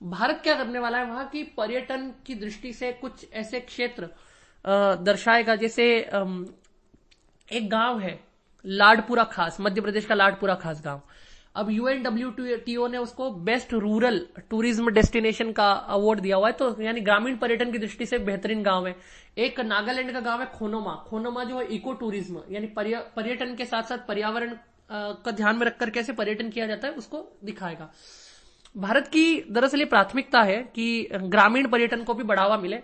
भारत क्या करने वाला है वहां की पर्यटन की दृष्टि से कुछ ऐसे क्षेत्र दर्शाएगा। जैसे एक गांव है लाडपुरा खास, मध्य प्रदेश का लाडपुरा खास गांव। अब UNWTO ने उसको बेस्ट रूरल टूरिज्म डेस्टिनेशन का अवार्ड दिया हुआ है, तो यानी ग्रामीण पर्यटन की दृष्टि से बेहतरीन गांव है। एक नागालैंड का गांव है खोनोमा जो है इको टूरिज्म, यानी पर्यटन के साथ साथ पर्यावरण का ध्यान में रखकर कैसे पर्यटन किया जाता है उसको दिखाएगा। भारत की दरअसल ये प्राथमिकता है कि ग्रामीण पर्यटन को भी बढ़ावा मिले।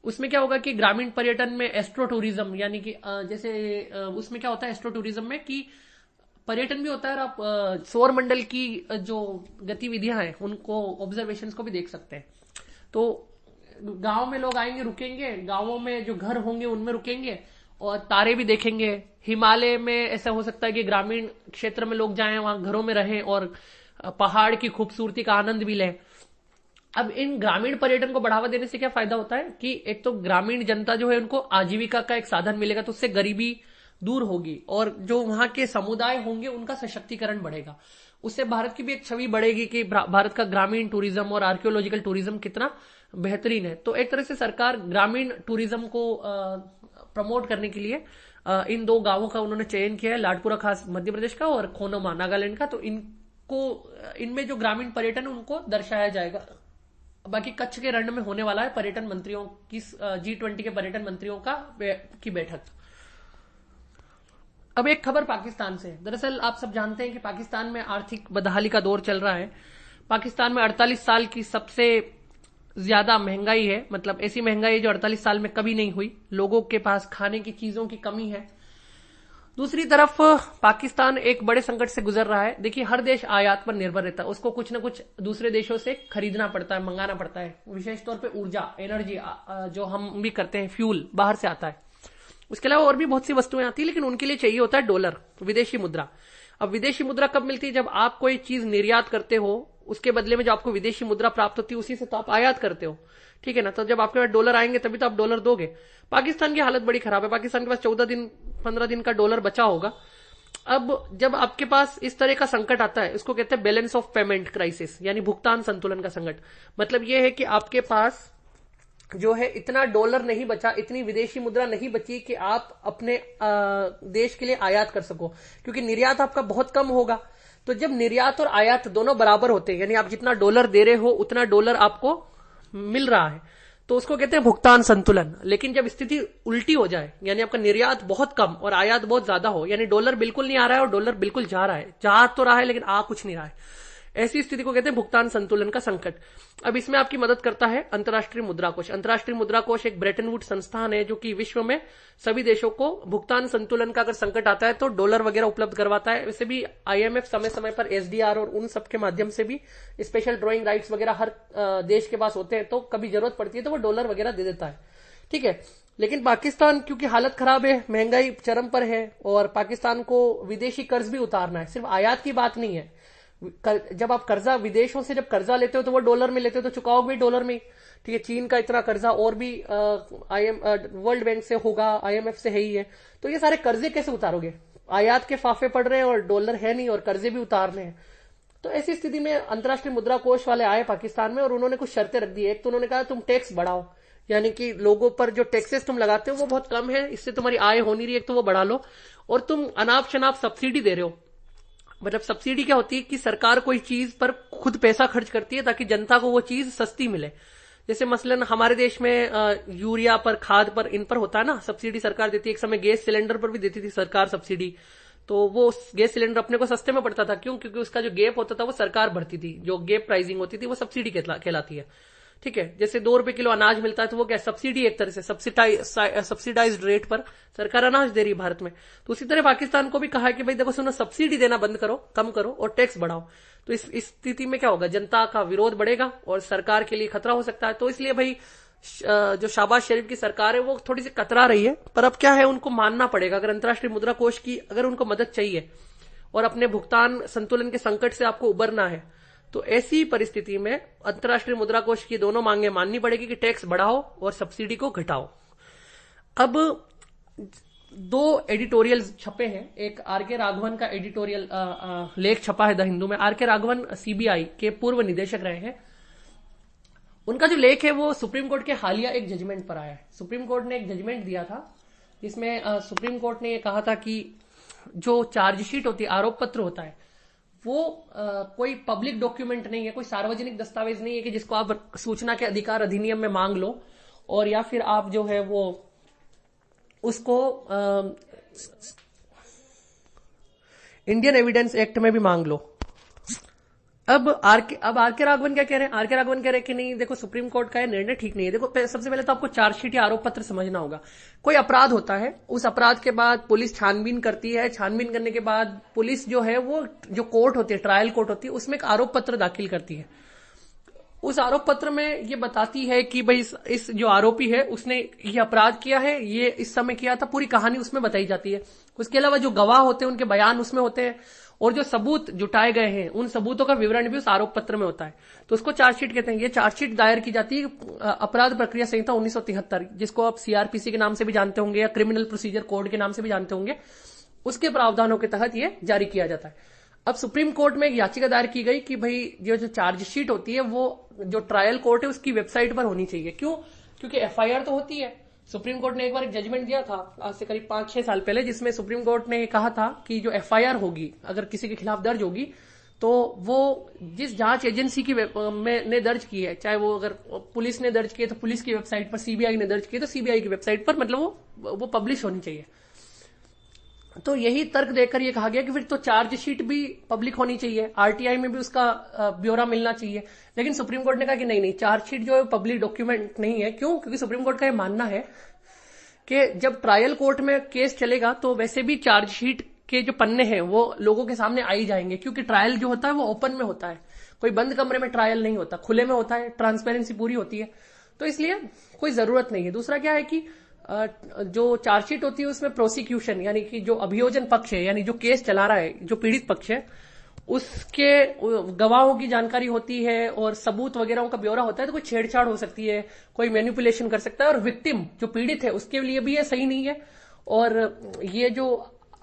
उसमें क्या होगा कि ग्रामीण पर्यटन में एस्ट्रो टूरिज्म, यानी कि जैसे उसमें क्या होता है एस्ट्रो टूरिज्म में कि पर्यटन भी होता है और आप सौर मंडल की जो गतिविधियां हैं उनको ऑब्जर्वेशंस को भी देख सकते हैं। तो गांव में लोग आएंगे, रुकेंगे, गांवों में जो घर होंगे उनमें रुकेंगे और तारे भी देखेंगे। हिमालय में ऐसा हो सकता है कि ग्रामीण क्षेत्र में लोग जाएं, वहां घरों में रहें और पहाड़ की खूबसूरती का आनंद भी लें। अब इन ग्रामीण पर्यटन को बढ़ावा देने से क्या फायदा होता है कि एक तो ग्रामीण जनता जो है उनको आजीविका का एक साधन मिलेगा, तो उससे गरीबी दूर होगी और जो वहां के समुदाय होंगे उनका सशक्तिकरण बढ़ेगा। उससे भारत की भी एक छवि बढ़ेगी कि भारत का ग्रामीण टूरिज्म और आर्कियोलॉजिकल टूरिज्म कितना बेहतरीन है। तो एक तरह से सरकार ग्रामीण टूरिज्म को प्रमोट करने के लिए इन दो गांवों का उन्होंने चयन किया है, लाडपुरा खास मध्य प्रदेश का और खोनोमा नागालैंड का। तो इनको इनमें जो ग्रामीण पर्यटन है उनको दर्शाया जाएगा। बाकी कच्छ के रण में होने वाला है पर्यटन मंत्रियों की G20 के पर्यटन मंत्रियों की बैठक। अब एक खबर पाकिस्तान से। दरअसल आप सब जानते हैं कि पाकिस्तान में आर्थिक बदहाली का दौर चल रहा है। पाकिस्तान में 48 साल की सबसे ज्यादा महंगाई है, मतलब ऐसी महंगाई है जो 48 साल में कभी नहीं हुई। लोगों के पास खाने की चीजों की कमी है। दूसरी तरफ पाकिस्तान एक बड़े संकट से गुजर रहा है। देखिए, हर देश आयात पर निर्भर रहता है, उसको कुछ न कुछ दूसरे देशों से खरीदना पड़ता है, मंगाना पड़ता है। विशेष तौर पे ऊर्जा, एनर्जी जो हम भी करते हैं, फ्यूल बाहर से आता है। उसके अलावा और भी बहुत सी वस्तुएं आती है, लेकिन उनके लिए चाहिए होता है डॉलर, विदेशी मुद्रा। अब विदेशी मुद्रा कब मिलती है? जब आप कोई चीज निर्यात करते हो, उसके बदले में जो आपको विदेशी मुद्रा प्राप्त होती है उसी से तो आप आयात करते हो, ठीक है ना। तो जब आपके पास डॉलर आएंगे तभी तो आप डॉलर दोगे। पाकिस्तान की हालत बड़ी खराब है। पाकिस्तान के पास 14-15 दिन का डॉलर बचा होगा। अब जब आपके पास इस तरह का संकट आता है, इसको कहते हैं बैलेंस ऑफ पेमेंट क्राइसिस, यानी भुगतान संतुलन का संकट। मतलब यह है कि आपके पास जो है इतना डॉलर नहीं बचा, इतनी विदेशी मुद्रा नहीं बची कि आप अपने देश के लिए आयात कर सको, क्योंकि निर्यात आपका बहुत कम होगा। तो जब निर्यात और आयात दोनों बराबर होते हैं, यानी आप जितना डॉलर दे रहे हो उतना डॉलर आपको मिल रहा है, तो उसको कहते हैं भुगतान संतुलन। लेकिन जब स्थिति उल्टी हो जाए, यानी आपका निर्यात बहुत कम और आयात बहुत ज्यादा हो, यानी डॉलर बिल्कुल नहीं आ रहा है और डॉलर बिल्कुल जा रहा है, जा तो रहा है लेकिन आ कुछ नहीं रहा है, ऐसी स्थिति को कहते हैं भुगतान संतुलन का संकट। अब इसमें आपकी मदद करता है अंतर्राष्ट्रीय मुद्रा कोष। अंतर्राष्ट्रीय मुद्रा कोष एक ब्रेटन वुड्स संस्थान है जो कि विश्व में सभी देशों को भुगतान संतुलन का अगर संकट आता है तो डॉलर वगैरह उपलब्ध करवाता है। वैसे भी IMF समय समय पर SDR और उन सब के माध्यम से भी स्पेशल ड्रॉइंग राइट्स वगैरह हर देश के पास होते हैं, तो कभी जरूरत पड़ती है तो वो डॉलर वगैरह दे देता है, ठीक है। लेकिन पाकिस्तान क्योंकि हालत खराब है, महंगाई चरम पर है और पाकिस्तान को विदेशी कर्ज भी उतारना है, सिर्फ आयात की बात नहीं है। जब आप कर्जा विदेशों से जब कर्जा लेते हो तो वो डॉलर में लेते हो, तो चुकाओगे भी डॉलर में, ठीक है। चीन का इतना कर्जा और भी वर्ल्ड बैंक से होगा, IMF से है ही है। तो ये सारे कर्जे कैसे उतारोगे? आयात के फाफे पड़ रहे हैं और डॉलर है नहीं और कर्जे भी उतारने हैं। तो ऐसी स्थिति में अंतर्राष्ट्रीय मुद्रा कोष वाले आए पाकिस्तान में और उन्होंने कुछ शर्तें रख दी। एक तो उन्होंने कहा तुम टैक्स बढ़ाओ, यानी कि लोगों पर जो टैक्सेस तुम लगाते हो वो बहुत कम है, इससे तुम्हारी आय हो नहीं रही, एक तो वो बढ़ा लो। और तुम अनाप शनाप सब्सिडी दे रहे हो। मतलब सब्सिडी क्या होती है कि सरकार कोई चीज पर खुद पैसा खर्च करती है ताकि जनता को वो चीज सस्ती मिले। जैसे मसलन हमारे देश में यूरिया पर, खाद पर, इन पर होता है ना सब्सिडी सरकार देती है। एक समय गैस सिलेंडर पर भी देती थी सरकार सब्सिडी, तो वो गैस सिलेंडर अपने को सस्ते में पड़ता था। क्यों? क्योंकि उसका जो गैप होता था वो सरकार भरती थी, जो गैप प्राइसिंग होती थी वो सब्सिडी कहलाती है, ठीक है। जैसे 2 रुपए किलो अनाज मिलता है तो वो क्या सब्सिडी, एक तरह से सब्सिडाइज्ड रेट पर सरकार अनाज दे रही है भारत में। तो उसी तरह पाकिस्तान को भी कहा है कि भाई देखो सुनो, सब्सिडी देना बंद करो, कम करो और टैक्स बढ़ाओ। तो इस स्थिति में क्या होगा? जनता का विरोध बढ़ेगा और सरकार के लिए खतरा हो सकता है। तो इसलिए भाई जो शहबाज शरीफ की सरकार है वो थोड़ी सी कतरा रही है, पर अब क्या है, उनको मानना पड़ेगा। अगर अंतर्राष्ट्रीय मुद्रा कोष की अगर उनको मदद चाहिए और अपने भुगतान संतुलन के संकट से आपको उबरना है, तो ऐसी परिस्थिति में अंतर्राष्ट्रीय मुद्रा कोष की दोनों मांगे माननी पड़ेगी कि टैक्स बढ़ाओ और सब्सिडी को घटाओ। अब 2 एडिटोरियल छपे हैं। एक आर.के. राघवन का एडिटोरियल लेख छपा है द हिंदू में। आर.के. राघवन CBI के पूर्व निदेशक रहे हैं। उनका जो लेख है वो सुप्रीम कोर्ट के हालिया एक जजमेंट पर आया है। सुप्रीम कोर्ट ने एक जजमेंट दिया था जिसमें सुप्रीम कोर्ट ने ये कहा था कि जो चार्जशीट होती है, आरोप पत्र होता है, वो कोई पब्लिक डॉक्यूमेंट नहीं है, कोई सार्वजनिक दस्तावेज नहीं है कि जिसको आप सूचना के अधिकार अधिनियम में मांग लो और या फिर आप जो है वो उसको इंडियन एविडेंस एक्ट में भी मांग लो। अब आर.के. राघवन क्या कह रहे हैं? आर.के. राघवन कह रहे हैं कि नहीं, देखो सुप्रीम कोर्ट का ये निर्णय ठीक नहीं है। देखो सबसे पहले तो आपको चार्जशीट या आरोप पत्र समझना होगा। कोई अपराध होता है, उस अपराध के बाद पुलिस छानबीन करती है, छानबीन करने के बाद पुलिस जो है वो जो कोर्ट होती है, ट्रायल कोर्ट होती है, उसमें एक आरोप पत्र दाखिल करती है। उस आरोप पत्र में ये बताती है कि भाई इस जो आरोपी है उसने ये अपराध किया है, ये इस समय किया था, पूरी कहानी उसमें बताई जाती है। उसके अलावा जो गवाह होते हैं उनके बयान उसमें होते हैं और जो सबूत जुटाए गए हैं उन सबूतों का विवरण भी उस आरोप पत्र में होता है। तो उसको चार्जशीट कहते हैं। ये चार्जशीट दायर की जाती है अपराध प्रक्रिया संहिता 1973, जिसको आप CRPC के नाम से भी जानते होंगे या क्रिमिनल प्रोसीजर कोड के नाम से भी जानते होंगे, उसके प्रावधानों के तहत ये जारी किया जाता है। अब सुप्रीम कोर्ट में एक याचिका दायर की गई कि भाई जो चार्जशीट होती है वो जो ट्रायल कोर्ट है उसकी वेबसाइट पर होनी चाहिए। क्यों? क्योंकि एफआईआर तो होती है। सुप्रीम कोर्ट ने एक बार एक जजमेंट दिया था आज से करीब 5-6 साल पहले, जिसमें सुप्रीम कोर्ट ने कहा था कि जो एफआईआर होगी अगर किसी के खिलाफ दर्ज होगी तो वो जिस जांच एजेंसी की ने दर्ज की है, चाहे वो अगर पुलिस ने दर्ज की है तो पुलिस की वेबसाइट पर, सीबीआई ने दर्ज की है तो सीबीआई की वेबसाइट पर, मतलब वो पब्लिश होनी चाहिए। तो यही तर्क देकर ये कहा गया कि फिर तो चार्जशीट भी पब्लिक होनी चाहिए, आरटीआई में भी उसका ब्यौरा मिलना चाहिए। लेकिन सुप्रीम कोर्ट ने कहा कि नहीं, चार्जशीट जो है पब्लिक डॉक्यूमेंट नहीं है। क्यों? क्योंकि सुप्रीम कोर्ट का ये मानना है कि जब ट्रायल कोर्ट में केस चलेगा तो वैसे भी चार्जशीट के जो पन्ने हैं वो लोगों के सामने आई जाएंगे, क्योंकि ट्रायल जो होता है वो ओपन में होता है, कोई बंद कमरे में ट्रायल नहीं होता, खुले में होता है, ट्रांसपेरेंसी पूरी होती है, तो इसलिए कोई जरूरत नहीं है। दूसरा क्या है कि जो चार्जशीट होती है उसमें प्रोसिक्यूशन यानी कि जो अभियोजन पक्ष है, यानी जो केस चला रहा है, जो पीड़ित पक्ष है, उसके गवाहों की जानकारी होती है और सबूत वगैरह का ब्यौरा होता है, तो कोई छेड़छाड़ हो सकती है, कोई मैनिपुलेशन कर सकता है, और विक्टिम जो पीड़ित है उसके लिए भी ये सही नहीं है। और ये जो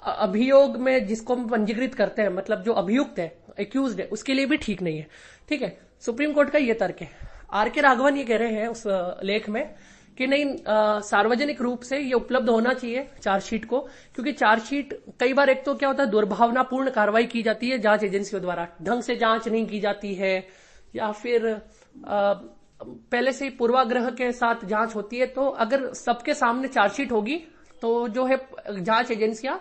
अभियोग में जिसको हम पंजीकृत करते हैं, मतलब जो अभियुक्त है, एक्यूज्ड है, उसके लिए भी ठीक नहीं है। ठीक है, सुप्रीम कोर्ट का ये तर्क है। आर के राघवन ये कह रहे हैं उस लेख में कि नहीं, सार्वजनिक रूप से ये उपलब्ध होना चाहिए चार्जशीट को, क्योंकि चार्जशीट कई बार एक तो क्या होता है, दुर्भावनापूर्ण कार्रवाई की जाती है जांच एजेंसियों द्वारा, ढंग से जांच नहीं की जाती है, या फिर पहले से ही पूर्वाग्रह के साथ जांच होती है। तो अगर सबके सामने चार्जशीट होगी तो जो है जांच एजेंसियां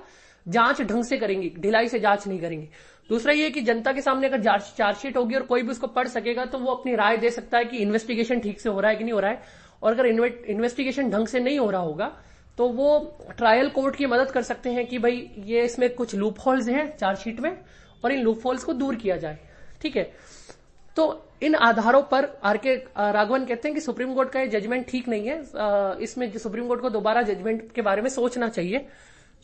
जांच ढंग से करेंगी, ढिलाई से जांच नहीं करेंगी। दूसरा ये कि जनता के सामने अगर चार्जशीट होगी और कोई भी उसको पढ़ सकेगा तो वो अपनी राय दे सकता है कि इन्वेस्टिगेशन ठीक से हो रहा है कि नहीं हो रहा है। और अगर इन्वेस्टिगेशन ढंग से नहीं हो रहा होगा तो वो ट्रायल कोर्ट की मदद कर सकते हैं कि भाई ये इसमें कुछ लूप होल्स हैं चार्जशीट में और इन लूप होल्स को दूर किया जाए। ठीक है, तो इन आधारों पर आर के राघवन कहते हैं कि सुप्रीम कोर्ट का ये जजमेंट ठीक नहीं है, इसमें सुप्रीम कोर्ट को दोबारा जजमेंट के बारे में सोचना चाहिए,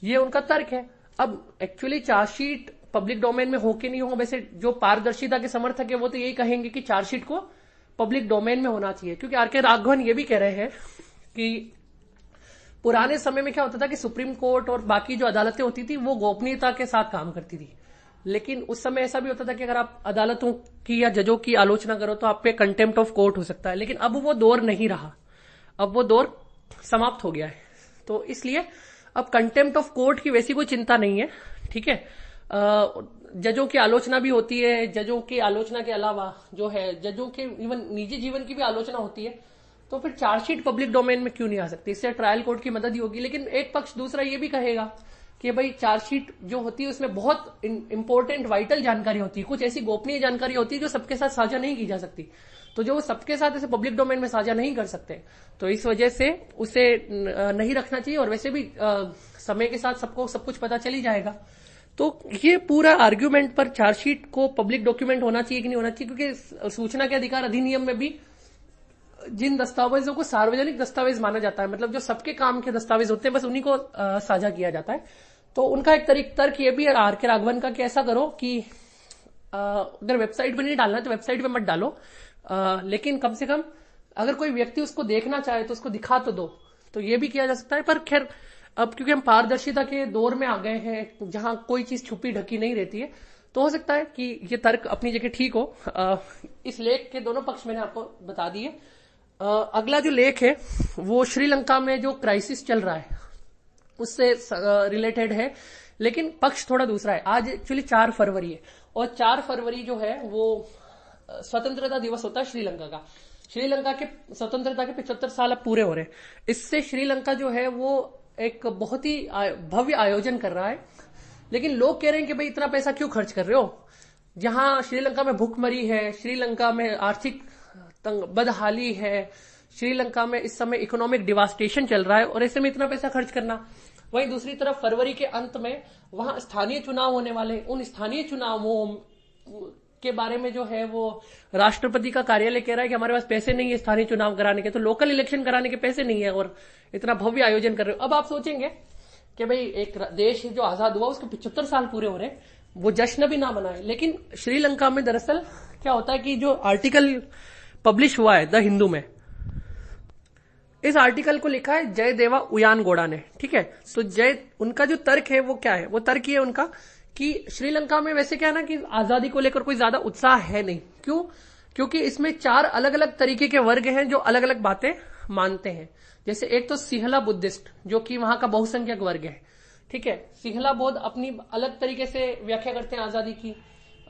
ये उनका तर्क है। अब एक्चुअली चार्जशीट पब्लिक डोमेन में हो कि नहीं हो, वैसे जो पारदर्शिता के समर्थक है वो तो यही कहेंगे कि चार्जशीट को पब्लिक डोमेन में होना चाहिए, क्योंकि आर के राघवन ये भी कह रहे हैं कि पुराने समय में क्या होता था कि सुप्रीम कोर्ट और बाकी जो अदालतें होती थी वो गोपनीयता के साथ काम करती थी, लेकिन उस समय ऐसा भी होता था कि अगर आप अदालतों की या जजों की आलोचना करो तो आप पे कंटेम्प्ट ऑफ कोर्ट हो सकता है। लेकिन अब वो दौर नहीं रहा, अब वो दौर समाप्त हो गया है, तो इसलिए अब कंटेम्प्ट ऑफ कोर्ट की वैसी कोई चिंता नहीं है। ठीक है, जजों की आलोचना भी होती है, जजों की आलोचना के अलावा जो है जजों के इवन निजी जीवन की भी आलोचना होती है, तो फिर चार्जशीट पब्लिक डोमेन में क्यों नहीं आ सकती? इससे ट्रायल कोर्ट की मदद ही होगी। लेकिन एक पक्ष दूसरा ये भी कहेगा कि भाई चार्जशीट जो होती है उसमें बहुत इंपॉर्टेंट वाइटल जानकारी होती है, कुछ ऐसी गोपनीय जानकारी होती है जो सबके साथ साझा नहीं की जा सकती, तो जो वो सबके साथ ऐसे पब्लिक डोमेन में साझा नहीं कर सकते, तो इस वजह से उसे नहीं रखना चाहिए। और वैसे भी समय के साथ सबको सब कुछ पता चल ही जाएगा। तो ये पूरा आर्ग्यूमेंट पर चार्जशीट को पब्लिक डॉक्यूमेंट होना चाहिए कि नहीं होना चाहिए, क्योंकि सूचना के अधिकार अधिनियम में भी जिन दस्तावेजों को सार्वजनिक दस्तावेज माना जाता है, मतलब जो सबके काम के दस्तावेज होते हैं बस उन्हीं को साझा किया जाता है। तो उनका एक तर्क ये भी है आर के राघवन का कि ऐसा करो कि अगर वेबसाइट पे नहीं डालना तो वेबसाइट पे मत डालो, लेकिन कम से कम अगर कोई व्यक्ति उसको देखना चाहे तो उसको दिखा तो दो, तो ये भी किया जा सकता है। पर खैर अब क्योंकि हम पारदर्शिता के दौर में आ गए हैं जहां कोई चीज छुपी ढकी नहीं रहती है, तो हो सकता है कि ये तर्क अपनी जगह ठीक हो। इस लेख के दोनों पक्ष मैंने आपको बता दिए। अगला जो लेख है वो श्रीलंका में जो क्राइसिस चल रहा है उससे रिलेटेड है, लेकिन पक्ष थोड़ा दूसरा है। आज एक्चुअली 4 फरवरी है और 4 फरवरी जो है वो स्वतंत्रता दिवस होता है श्रीलंका का। श्रीलंका के स्वतंत्रता के 75 साल अब पूरे हो रहे हैं। इससे श्रीलंका जो है वो एक बहुत ही भव्य आयोजन कर रहा है, लेकिन लोग कह रहे हैं कि भाई इतना पैसा क्यों खर्च कर रहे हो, जहां श्रीलंका में भूखमरी है, श्रीलंका में आर्थिक बदहाली है, श्रीलंका में इस समय इकोनॉमिक डिवास्टेशन चल रहा है, और ऐसे में इतना पैसा खर्च करना। वहीं दूसरी तरफ फरवरी के अंत में वहां स्थानीय चुनाव होने वाले, उन स्थानीय चुनावों के बारे में जो है वो राष्ट्रपति का कार्यालय कह रहा है कि हमारे पास पैसे नहीं है स्थानीय चुनाव कराने के, तो लोकल इलेक्शन कराने के पैसे नहीं है और इतना भव्य आयोजन कर रहे हो। अब आप सोचेंगे कि भाई एक देश जो आजाद हुआ उसके 75 साल पूरे हो रहे हैं, वो जश्न भी ना मनाए। लेकिन श्रीलंका में दरअसल क्या होता है कि जो आर्टिकल पब्लिश हुआ है द हिंदू में, इस आर्टिकल को लिखा है जयदेवा उयानगौड़ा ने। ठीक है, तो उनका जो तर्क है वो क्या है, वो तर्क ये उनका कि श्रीलंका में वैसे क्या है ना कि आजादी को लेकर कोई ज्यादा उत्साह है नहीं। क्यों? क्योंकि इसमें 4 अलग अलग तरीके के वर्ग हैं जो अलग अलग बातें मानते हैं। जैसे एक तो सिंहला बुद्धिस्ट, जो कि वहां का बहुसंख्यक वर्ग है, ठीक है। सिंहला बौद्ध अपनी अलग तरीके से व्याख्या करते हैं आजादी की।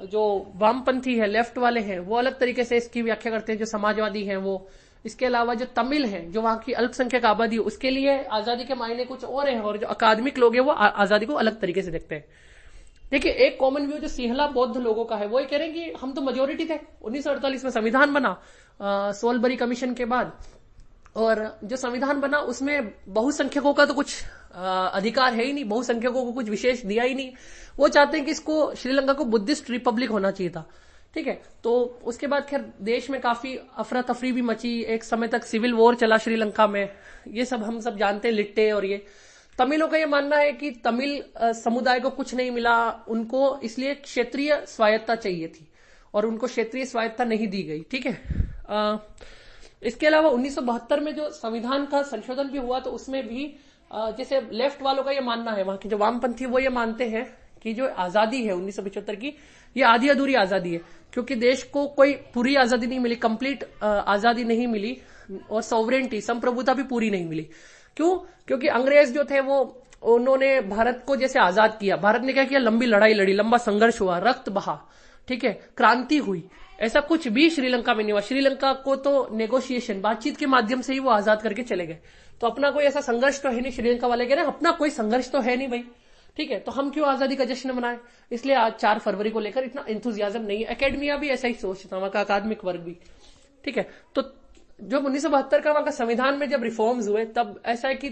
जो वामपंथी है, लेफ्ट वाले हैं, वो अलग तरीके से इसकी व्याख्या करते हैं, जो समाजवादी हैं वो। इसके अलावा जो तमिल हैं, जो वहां की अल्पसंख्यक आबादी, उसके लिए आजादी के मायने कुछ और हैं, और जो अकादमिक लोग हैं वो आजादी को अलग तरीके से देखते हैं। देखिए, एक कॉमन व्यू जो सिंहला बौद्ध लोगों का है वो ये कह रहे हैं कि हम तो मेजोरिटी थे, 1948 में संविधान बना सोलबरी कमीशन के बाद, और जो संविधान बना उसमें बहुसंख्यकों का तो कुछ अधिकार है ही नहीं, बहुसंख्यकों को कुछ विशेष दिया ही नहीं। वो चाहते हैं कि इसको श्रीलंका को बुद्धिस्ट रिपब्लिक होना चाहिए था, ठीक है। तो उसके बाद खैर देश में काफी अफरा तफरी भी मची, एक समय तक सिविल वॉर चला श्रीलंका में, ये सब हम सब जानते हैं, लिट्टे और ये। तमिलों का ये मानना है कि तमिल समुदाय को कुछ नहीं मिला, उनको इसलिए क्षेत्रीय स्वायत्ता चाहिए थी, और उनको क्षेत्रीय स्वायत्ता नहीं दी गई, ठीक है। इसके अलावा 1972 में जो संविधान का संशोधन भी हुआ, तो उसमें भी जैसे लेफ्ट वालों का ये मानना है, वहां के जो वामपंथी वो ये मानते हैं कि जो आजादी है 1975 की, ये आधी अधूरी आजादी है, क्योंकि देश को कोई पूरी आजादी नहीं मिली, कंप्लीट आजादी नहीं मिली, और सॉवरेनिटी, संप्रभुता भी पूरी नहीं मिली। क्यों? क्योंकि अंग्रेज जो थे वो उन्होंने भारत को जैसे आजाद किया, भारत ने क्या किया, लंबी लड़ाई लड़ी, लंबा संघर्ष हुआ, रक्त बहा, ठीक है, क्रांति हुई, ऐसा कुछ भी श्रीलंका में नहीं हुआ। श्रीलंका को तो नेगोशिएशन, बातचीत के माध्यम से ही वो आजाद करके चले गए। तो अपना कोई ऐसा संघर्ष तो है नहीं, श्रीलंका वाले कह रहे हैं अपना कोई संघर्ष तो है नहीं भाई, ठीक है, तो हम क्यों आजादी का जश्न मनाएं। इसलिए आज 4 फरवरी को लेकर इतना इंथुजियाज्म नहीं है। एकेडमिया भी ऐसा ही सोचता, वहां का अकादमिक वर्ग भी, ठीक है। तो जब 1972 का वहां का संविधान में जब रिफॉर्म्स हुए, तब ऐसा है कि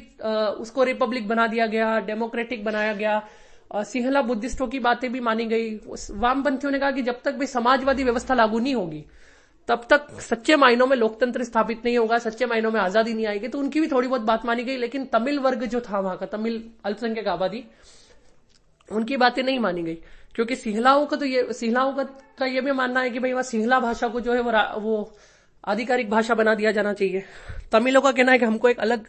उसको रिपब्लिक बना दिया गया, डेमोक्रेटिक बनाया गया, सिंहला बुद्धिस्टों की बातें भी मानी गई। वामपंथियों ने कहा कि जब तक भी समाजवादी व्यवस्था लागू नहीं होगी, तब तक सच्चे मायनों में लोकतंत्र स्थापित नहीं होगा, सच्चे मायनों में आजादी नहीं आएगी। तो उनकी भी थोड़ी बहुत बात मानी गई, लेकिन तमिल वर्ग जो था वहां का, तमिल अल्पसंख्यक आबादी, उनकी बातें नहीं मानी गई। क्योंकि सिंहलाओं का ये भी मानना है कि भाई वहां सिंहला भाषा को जो है वो आधिकारिक भाषा बना दिया जाना चाहिए। तमिलों का कहना है कि हमको एक अलग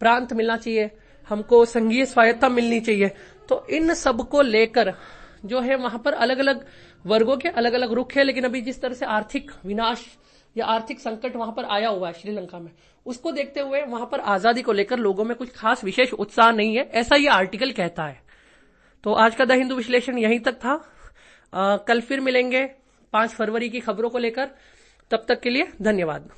प्रांत मिलना चाहिए, हमको संघीय स्वायत्ता मिलनी चाहिए। तो इन सब को लेकर जो है वहां पर अलग अलग वर्गों के अलग अलग रुख है। लेकिन अभी जिस तरह से आर्थिक विनाश या आर्थिक संकट वहां पर आया हुआ है श्रीलंका में, उसको देखते हुए वहां पर आजादी को लेकर लोगों में कुछ खास विशेष उत्साह नहीं है, ऐसा ये आर्टिकल कहता है। तो आज का द हिंदू विश्लेषण यहीं तक था। कल फिर मिलेंगे 5 फरवरी की खबरों को लेकर। तब तक के लिए धन्यवाद।